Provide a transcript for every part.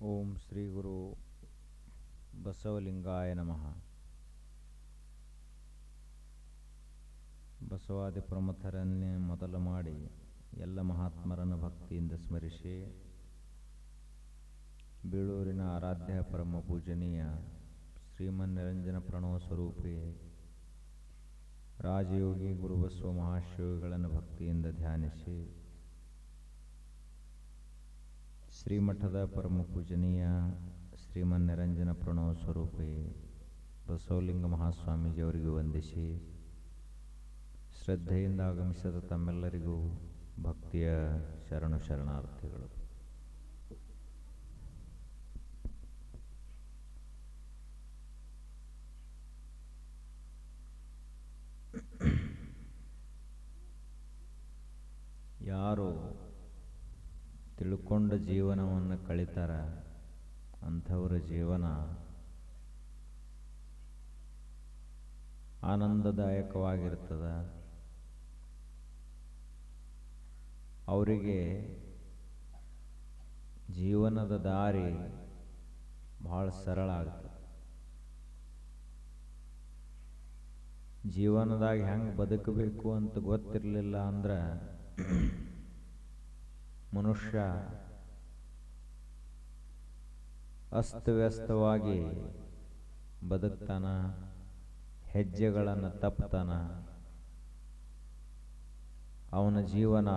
ಓಂ ಶ್ರೀ ಗುರು ಬಸವಲಿಂಗಾಯ ನಮಃ. ಬಸವಾದಿ ಪ್ರಮಥರನ್ನೇ ಮೊದಲು ಮಾಡಿ ಎಲ್ಲ ಮಹಾತ್ಮರನ್ನು ಭಕ್ತಿಯಿಂದ ಸ್ಮರಿಸಿ, ಬೀಳೂರಿನ ಆರಾಧ್ಯ ಪರಮ ಪೂಜನೀಯ ಶ್ರೀಮನ್ನಿರಂಜನ ಪ್ರಣವ ಸ್ವರೂಪಿ ರಾಜಯೋಗಿ ಗುರುಬಸವ ಮಹಾಶಿವಗಳನ್ನು ಭಕ್ತಿಯಿಂದ ಧ್ಯಾನಿಸಿ, ಶ್ರೀಮಠದ ಪರಮ ಪೂಜನೀಯ ಶ್ರೀಮನ್ನಿರಂಜನ ಪ್ರಣವ ಸ್ವರೂಪಿ ಬಸವಲಿಂಗ ಮಹಾಸ್ವಾಮೀಜಿಯವರಿಗೂ ವಂದಿಸಿ, ಶ್ರದ್ಧೆಯಿಂದ ಆಗಮಿಸಿದ ತಮ್ಮೆಲ್ಲರಿಗೂ ಭಕ್ತಿಯ ಶರಣಾರ್ಥಿಗಳು. ಯಾರು ತಿಳ್ಕೊಂಡ ಜೀವನವನ್ನು ಕಳೀತಾರ ಅಂಥವರ ಜೀವನ ಆನಂದದಾಯಕವಾಗಿರ್ತದ. ಅವರಿಗೆ ಜೀವನದ ದಾರಿ ಬಹಳ ಸರಳ ಆಗ್ತದೆ. ಜೀವನದಾಗ ಹೆಂಗೆ ಬದುಕಬೇಕು ಅಂತ ಗೊತ್ತಿರಲಿಲ್ಲ ಅಂದ್ರೆ ಮನುಷ್ಯ ಅಸ್ತವ್ಯಸ್ತವಾಗಿ ಬದುಕ್ತಾನ, ಹೆಜ್ಜೆಗಳನ್ನು ತಪ್ತಾನ. ಅವನ ಜೀವನ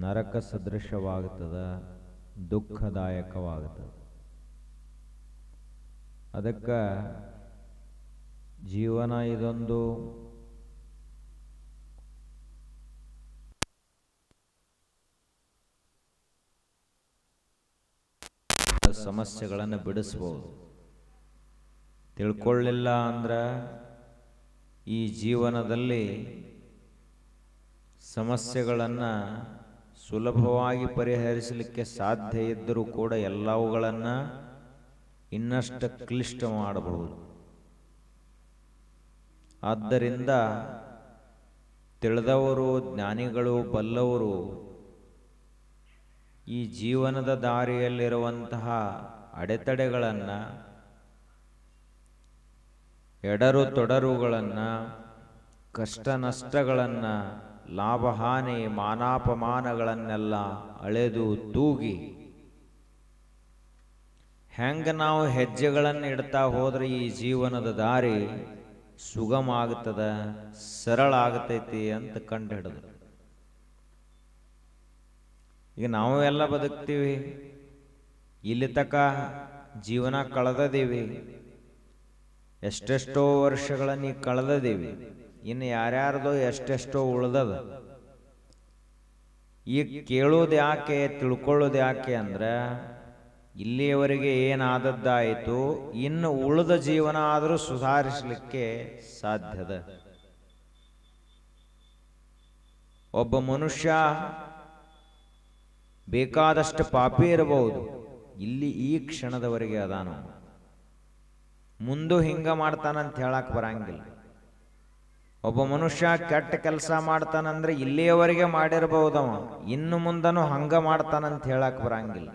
ನರಕ ಸದೃಶವಾಗುತ್ತದೆ, ದುಃಖದಾಯಕವಾಗುತ್ತದೆ. ಅದಕ್ಕೆ ಜೀವನ ಇದೊಂದು ಸಮಸ್ಯೆಗಳನ್ನು ಬಿಡಿಸ್ಬೋದು. ತಿಳ್ಕೊಳ್ಳಿಲ್ಲ ಅಂದ್ರೆ ಈ ಜೀವನದಲ್ಲಿ ಸಮಸ್ಯೆಗಳನ್ನು ಸುಲಭವಾಗಿ ಪರಿಹರಿಸಲಿಕ್ಕೆ ಸಾಧ್ಯ ಇದ್ದರೂ ಕೂಡ ಎಲ್ಲವುಗಳನ್ನು ಇನ್ನಷ್ಟು ಕ್ಲಿಷ್ಟ ಮಾಡಬಹುದು. ಆದ್ದರಿಂದ ತಿಳಿದವರು, ಜ್ಞಾನಿಗಳು, ಬಲ್ಲವರು ಈ ಜೀವನದ ದಾರಿಯಲ್ಲಿರುವಂತಹ ಅಡೆತಡೆಗಳನ್ನು, ಎಡರು ತೊಡರುಗಳನ್ನು, ಕಷ್ಟ ನಷ್ಟಗಳನ್ನು, ಲಾಭಹಾನಿ ಮಾನಾಪಮಾನಗಳನ್ನೆಲ್ಲ ಅಳೆದು ತೂಗಿ ಹೆಂಗೆ ನಾವು ಹೆಜ್ಜೆಗಳನ್ನು ಇಡ್ತಾ ಹೋದರೆ ಈ ಜೀವನದ ದಾರಿ ಸುಗಮ ಆಗ್ತದ, ಸರಳ ಆಗತೈತಿ ಅಂತ ಕಂಡು ಹಿಡಿದ್ರು. ಈಗ ನಾವು ಎಲ್ಲ ಬದುಕ್ತೀವಿ, ಇಲ್ಲಿ ತಕ ಜೀವನ ಕಳೆದದೀವಿ, ಎಷ್ಟೆಷ್ಟೋ ವರ್ಷಗಳನ್ನು ಈಗ ಕಳೆದದೀವಿ, ಇನ್ನು ಯಾರ್ಯಾರ್ದೋ ಎಷ್ಟೆಷ್ಟೋ ಉಳ್ದದ. ಈಗ ಕೇಳೋದು ಯಾಕೆ, ತಿಳ್ಕೊಳ್ಳೋದು ಯಾಕೆ ಅಂದ್ರೆ ಇಲ್ಲಿಯವರೆಗೆ ಏನಾದದ್ದಾಯಿತು, ಇನ್ನು ಉಳಿದ ಜೀವನ ಆದರೂ ಸುಧಾರಿಸಲಿಕ್ಕೆ ಸಾಧ್ಯದ. ಒಬ್ಬ ಮನುಷ್ಯ ಬೇಕಾದಷ್ಟು ಪಾಪಿ ಇರಬಹುದು, ಇಲ್ಲಿ ಈ ಕ್ಷಣದವರೆಗೆ ಅದಾನು, ಮುಂದೂ ಹಿಂಗ ಮಾಡ್ತಾನಂತ ಹೇಳಕ್ ಬರಂಗಿಲ್ಲ. ಒಬ್ಬ ಮನುಷ್ಯ ಕೆಟ್ಟ ಕೆಲಸ ಮಾಡ್ತಾನಂದ್ರೆ ಇಲ್ಲಿಯವರೆಗೆ ಮಾಡಿರಬಹುದವ, ಇನ್ನು ಮುಂದನು ಹಂಗ ಮಾಡ್ತಾನಂತ ಹೇಳಕ್ ಬರಂಗಿಲ್ಲ.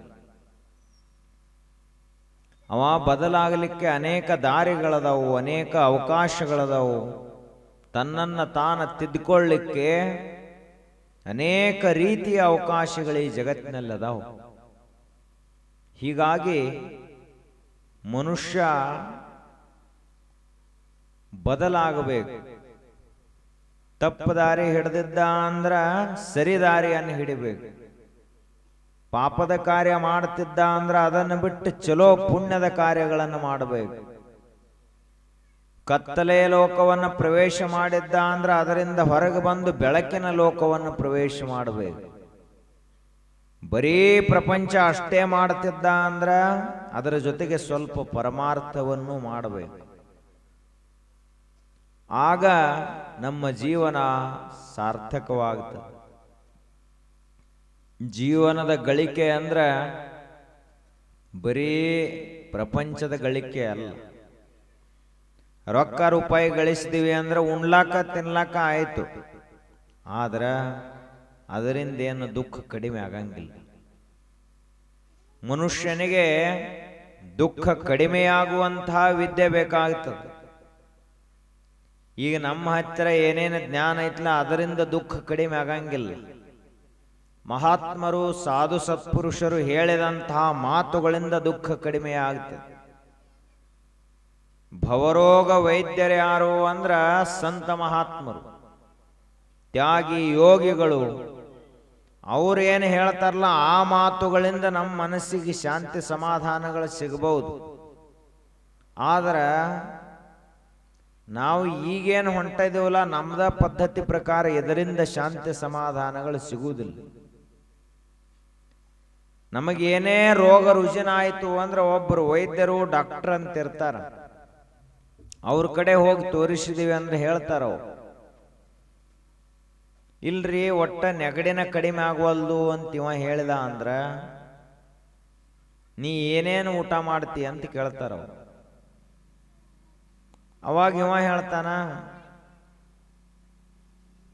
ಅವ ಬದಲಾಗಲಿಕ್ಕೆ ಅನೇಕ ದಾರಿಗಳದಾವು, ಅನೇಕ ಅವಕಾಶಗಳದಾವು. ತನ್ನನ್ನು ತಾನು ತಿದ್ದುಕೊಳ್ಳಿಕ್ಕೆ ಅನೇಕ ರೀತಿಯ ಅವಕಾಶಗಳು ಈ ಜಗತ್ತಿನಲ್ಲದಾವು. ಹೀಗಾಗಿ ಮನುಷ್ಯ ಬದಲಾಗಬೇಕು. ತಪ್ಪು ದಾರಿ ಹಿಡಿದಿದ್ದ ಅಂದ್ರ ಸರಿ ದಾರಿಯನ್ನು ಹಿಡಿಬೇಕು. ಪಾಪದ ಕಾರ್ಯ ಮಾಡ್ತಿದ್ದ ಅಂದ್ರ ಅದನ್ನು ಬಿಟ್ಟು ಚಲೋ ಪುಣ್ಯದ ಕಾರ್ಯಗಳನ್ನು ಮಾಡಬೇಕು. ಕತ್ತಲೆಯ ಲೋಕವನ್ನು ಪ್ರವೇಶ ಮಾಡಿದ್ದ ಅಂದ್ರ ಅದರಿಂದ ಹೊರಗೆ ಬಂದು ಬೆಳಕಿನ ಲೋಕವನ್ನು ಪ್ರವೇಶ ಮಾಡಬೇಕು. ಬರೀ ಪ್ರಪಂಚ ಅಷ್ಟೇ ಮಾಡ್ತಿದ್ದ ಅಂದ್ರ ಅದರ ಜೊತೆಗೆ ಸ್ವಲ್ಪ ಪರಮಾರ್ಥವನ್ನು ಮಾಡಬೇಕು. ಆಗ ನಮ್ಮ ಜೀವನ ಸಾರ್ಥಕವಾಗುತ್ತದೆ. ಜೀವನದ ಗಳಿಕೆ ಅಂದ್ರ ಬರೀ ಪ್ರಪಂಚದ ಗಳಿಕೆ ಅಲ್ಲ. ರೊಕ್ಕ ರೂಪಾಯಿ ಗಳಿಸಿದೀವಿ ಅಂದ್ರೆ ಉಣ್ಲಾಕ ತಿನ್ಲಾಕ ಆಯ್ತು, ಆದ್ರ ಅದರಿಂದ ಏನು ದುಃಖ ಕಡಿಮೆ ಆಗಂಗಿಲ್ಲ. ಮನುಷ್ಯನಿಗೆ ದುಃಖ ಕಡಿಮೆಯಾಗುವಂತಹ ವಿದ್ಯೆ ಬೇಕಾಗ್ತದೆ. ಈಗ ನಮ್ಮ ಹತ್ತಿರ ಏನೇನು ಜ್ಞಾನ ಐತಲ್ಲ ಅದರಿಂದ ದುಃಖ ಕಡಿಮೆ ಆಗಂಗಿಲ್ಲ. ಮಹಾತ್ಮರು ಸಾಧು ಸತ್ಪುರುಷರು ಹೇಳಿದಂತಹ ಮಾತುಗಳಿಂದ ದುಃಖ ಕಡಿಮೆ ಆಗ್ತದೆ. ಭವರೋಗ ವೈದ್ಯರು ಯಾರು ಅಂದ್ರ ಸಂತ ಮಹಾತ್ಮರು, ತ್ಯಾಗಿ ಯೋಗಿಗಳು. ಅವ್ರು ಏನು ಹೇಳ್ತಾರಲ್ಲ ಆ ಮಾತುಗಳಿಂದ ನಮ್ಮ ಮನಸ್ಸಿಗೆ ಶಾಂತಿ ಸಮಾಧಾನಗಳು ಸಿಗಬಹುದು. ಆದ್ರೆ ನಾವು ಈಗೇನು ಹೊಂಟ ಇದೀವಲ್ಲ ನಮ್ದ ಪದ್ಧತಿ ಪ್ರಕಾರ ಇದರಿಂದ ಶಾಂತಿ ಸಮಾಧಾನಗಳು ಸಿಗುವುದಿಲ್ಲ. ನಮಗೇನೇ ರೋಗ ರುಜಿನ ಆಯಿತು ಅಂದ್ರೆ ಒಬ್ಬರು ವೈದ್ಯರು ಡಾಕ್ಟರ್ ಅಂತ ಇರ್ತಾರ, ಅವ್ರ ಕಡೆ ಹೋಗಿ ತೋರಿಸಿದೀವಿ ಅಂದ್ರೆ ಹೇಳ್ತಾರ ಅವ್ರು, ಇಲ್ರಿ ಒಟ್ಟ ನೆಗಡಿನ ಕಡಿಮೆ ಆಗೋಲ್ದು ಅಂತ ಇವ ಹೇಳಿದ ಅಂದ್ರ ನೀ ಏನೇನು ಊಟ ಮಾಡ್ತಿ ಅಂತ ಕೇಳ್ತಾರ ಅವ್ರು. ಅವಾಗ ಇವ ಹೇಳ್ತಾನ,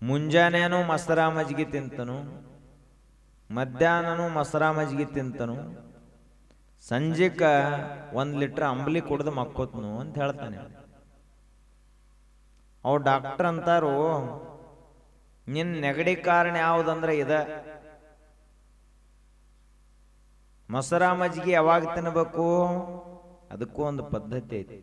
ಮುಂಜಾನೇನು ಮೊಸರ ಮಜ್ಜಿಗೆ ತಿಂತನು, ಮಧ್ಯಾಹ್ನನು ಮೊಸರ ಮಜ್ಜಿಗೆ ತಿಂತನು, ಸಂಜೆಕ 1 ಲೀಟರ್ ಅಂಬಲಿ ಕುಡ್ದು ಮಕ್ಕೋತ್ನು ಅಂತ ಹೇಳ್ತಾನೆ. ಅವ್ ಡಾಕ್ಟರ್ ಅಂತಾರು, ನಿನ್ನ ನೆಗಡಿ ಕಾರಣ ಯಾವುದಂದ್ರೆ ಇದ, ಮೊಸರ ಮಜ್ಜಿಗೆ ಯಾವಾಗ ತಿನ್ನಬೇಕು ಅದಕ್ಕೂ ಒಂದು ಪದ್ಧತಿ ಐತಿ.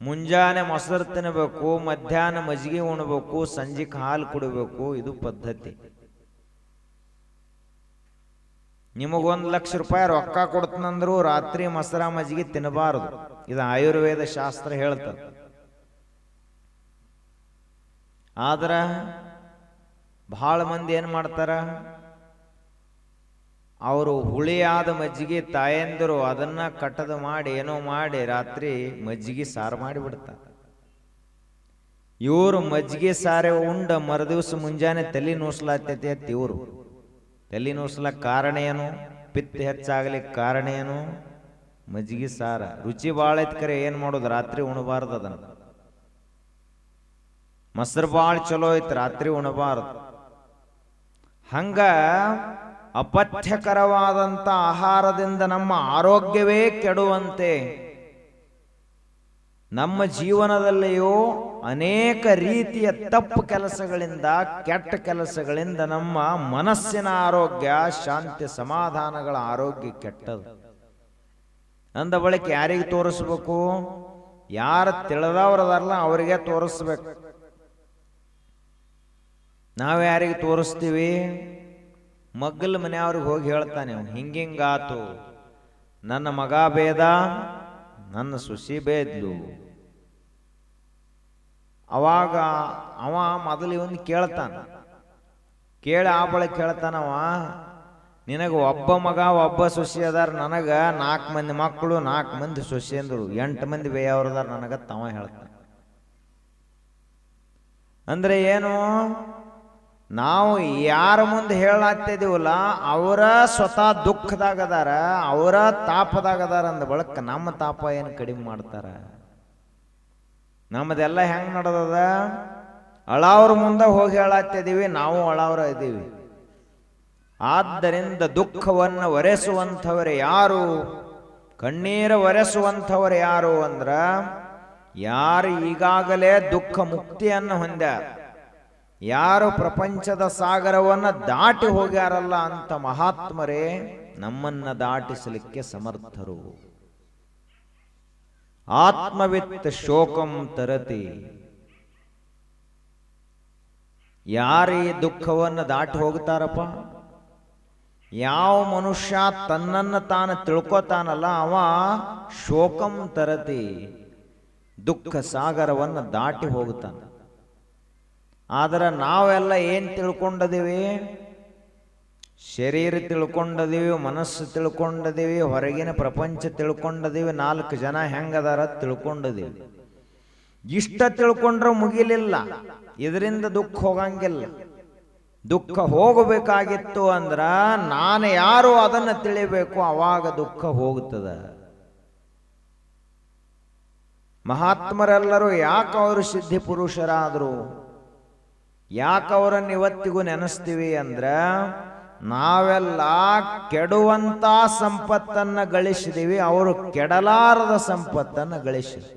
ಮುಂಜಾನೆ ಮೊಸರು ತಿನ್ನಬೇಕು, ಮಧ್ಯಾಹ್ನ ಮಜ್ಜಿಗೆ ಉಣಬೇಕು, ಸಂಜೆಗೆ ಹಾಲು ಕುಡಬೇಕು, ಇದು ಪದ್ಧತಿ. ನಿಮಗೊಂದು ₹1,00,000 ರೊಕ್ಕ ಕೊಡ್ತನಂದ್ರು ರಾತ್ರಿ ಮೊಸರ ಮಜ್ಜಿಗೆ ತಿನ್ನಬಾರದು. ಇದು ಆಯುರ್ವೇದ ಶಾಸ್ತ್ರ ಹೇಳ್ತದೆ. ಆದ್ರ ಬಹಳ ಮಂದಿ ಏನ್ ಮಾಡ್ತಾರ, ಅವರು ಹುಳಿಯಾದ ಮಜ್ಜಿಗೆ ತಾಯಂದಿರು ಅದನ್ನ ಕಟ್ಟದ ಮಾಡಿ ಏನೋ ಮಾಡಿ ರಾತ್ರಿ ಮಜ್ಜಿಗೆ ಸಾರು ಮಾಡಿ ಬಿಡ್ತಾರೆ. ಇವರು ಮಜ್ಜಿಗೆ ಸಾರೆ ಉಂಡ ಮರುದಿವ್ಸ ಮುಂಜಾನೆ ತಲೆ ನೋಸ್ಲಾತೈತಿ ಅಂತ ಇವರು. ತಲೆ ನೋಸ್ಲಕ್ ಕಾರಣ ಏನು? ಪಿತ್ತ ಹೆಚ್ಚಾಗ್ಲಿಕ್ಕೆ ಕಾರಣ ಏನು? ಮಜ್ಜಿಗೆ ಸಾರ ರುಚಿ ಭಾಳ ಐತ್ ಕರೆ ಏನ್ ಮಾಡೋದು, ರಾತ್ರಿ ಉಣಬಾರ್ದು ಅದನ್ನ. ಮೊಸರು ಭಾಳ ಚಲೋ ಐತಿ, ರಾತ್ರಿ ಉಣಬಾರದು. ಹಂಗ ಅಪಥ್ಯಕರವಾದಂಥ ಆಹಾರದಿಂದ ನಮ್ಮ ಆರೋಗ್ಯವೇ ಕೆಡುವಂತೆ ನಮ್ಮ ಜೀವನದಲ್ಲಿಯೂ ಅನೇಕ ರೀತಿಯ ತಪ್ಪು ಕೆಲಸಗಳಿಂದ ಕೆಟ್ಟ ಕೆಲಸಗಳಿಂದ ನಮ್ಮ ಮನಸ್ಸಿನ ಆರೋಗ್ಯ ಶಾಂತಿ ಸಮಾಧಾನಗಳ ಆರೋಗ್ಯ ಕೆಟ್ಟದು. ಅಂದ ಬಳಿಕ ಯಾರಿಗೆ ತೋರಿಸ್ಬೇಕು? ಯಾರು ತಿಳಿದವ್ರದಲ್ಲ ಅವರಿಗೆ ತೋರಿಸ್ಬೇಕು. ನಾವು ಯಾರಿಗೆ ತೋರಿಸ್ತೀವಿ? ಮಗ್ಗಲ ಮನೆಯವ್ರಿಗೆ ಹೋಗಿ ಹೇಳ್ತಾನೆ, ಹಿಂಗಾತು, ನನ್ನ ಮಗ ಬೇದ, ನನ್ನ ಸುಸಿ ಬೇದ್ಲು. ಅವಾಗ ಅವ ಮೊದಲು ಇವನ್ ಕೇಳ್ತಾನ, ಕೇಳಿ ಆ ಬಳಿಕ ಕೇಳ್ತಾನವ, ನಿನಗ ಒಬ್ಬ ಮಗ ಒಬ್ಬ ಸೊಸಿ ಅದಾರ, ನನಗ 4 ಮಂದಿ ಮಕ್ಕಳು 4 ಮಂದಿ ಸೊಸಿ ಅಂದ್ರು, 8 ಮಂದಿ ಬೇಯವ್ರದಾರ ನನಗ ತವ ಹೇಳ್ತಾನ. ಅಂದ್ರೆ ಏನು? ನಾವು ಯಾರ ಮುಂದೆ ಹೇಳಾಗ್ತಿದೀವಲ್ಲ ಅವರ ಸ್ವತಃ ದುಃಖದಾಗದಾರ, ಅವರ ತಾಪದಾಗದಾರ ಅಂದ ಬಳಕ ನಮ್ಮ ತಾಪ ಏನು ಕಡಿಮೆ ಮಾಡ್ತಾರ? ನಮ್ಮದೆಲ್ಲ ಹೆಂಗ್ ನಡೆದದ? ಅಳಾವ್ರ ಮುಂದೆ ಹೋಗಿ ಹೇಳಾಗ್ತಿದೀವಿ, ನಾವು ಅಳಾವ್ರ ಇದ್ದೀವಿ. ಆದ್ದರಿಂದ ದುಃಖವನ್ನು ಒರೆಸುವಂಥವರು ಯಾರು? ಕಣ್ಣೀರ ಒರೆಸುವಂಥವರು ಯಾರು ಅಂದ್ರ ಯಾರು ಈಗಾಗಲೇ ದುಃಖ ಮುಕ್ತಿಯನ್ನು ಹೊಂದ್ಯಾರ, ಯಾರು ಪ್ರಪಂಚದ ಸಾಗರವನ್ನು ದಾಟಿ ಹೋಗ್ಯಾರಲ್ಲ ಅಂತ ಮಹಾತ್ಮರೇ ನಮ್ಮನ್ನ ದಾಟಿಸಲಿಕ್ಕೆ ಸಮರ್ಥರು. ಆತ್ಮವಿತ್ ಶೋಕಂ ತರತಿ. ಯಾರು ಈ ದುಃಖವನ್ನು ದಾಟಿ ಹೋಗ್ತಾರಪ್ಪ? ಯಾವ ಮನುಷ್ಯ ತನ್ನನ್ನು ತಾನು ತಿಳ್ಕೊತಾನಲ್ಲ ಅವ ಶೋಕಂ ತರತಿ, ದುಃಖ ಸಾಗರವನ್ನು ದಾಟಿ ಹೋಗುತ್ತಾನೆ. ಆದ್ರೆ ನಾವೆಲ್ಲ ಏನು ತಿಳ್ಕೊಂಡಿದ್ದೀವಿ? ಶರೀರ ತಿಳ್ಕೊಂಡಿದ್ದೀವಿ, ಮನಸ್ಸು ತಿಳ್ಕೊಂಡಿದ್ದೀವಿ, ಹೊರಗಿನ ಪ್ರಪಂಚ ತಿಳ್ಕೊಂಡಿದ್ದೀವಿ, 4 ಜನ ಹೆಂಗದಾರ ತಿಳ್ಕೊಂಡಿದ್ದೀವಿ. ಇಷ್ಟ ತಿಳ್ಕೊಂಡ್ರೆ ಮುಗಿಲಿಲ್ಲ, ಇದರಿಂದ ದುಃಖ ಹೋಗಂಗಿಲ್ಲ. ದುಃಖ ಹೋಗಬೇಕಾಗಿತ್ತು ಅಂದ್ರ ನಾನು ಯಾರು ಅದನ್ನು ತಿಳಿಬೇಕು, ಅವಾಗ ದುಃಖ ಹೋಗುತ್ತದೆ. ಮಹಾತ್ಮರೆಲ್ಲರೂ ಯಾಕೆ ಅವರು ಸಿದ್ಧಿ ಪುರುಷರಾದರು? ಯಾಕೆ ಅವರನ್ನು ಇವತ್ತಿಗೂ ನೆನೆಸ್ತೀವಿ ಅಂದ್ರ ನಾವೆಲ್ಲ ಕೆಡುವಂತ ಸಂಪತ್ತನ್ನು ಗಳಿಸಿದೀವಿ, ಅವರು ಕೆಡಲಾರದ ಸಂಪತ್ತನ್ನು ಗಳಿಸಿದ್ರು.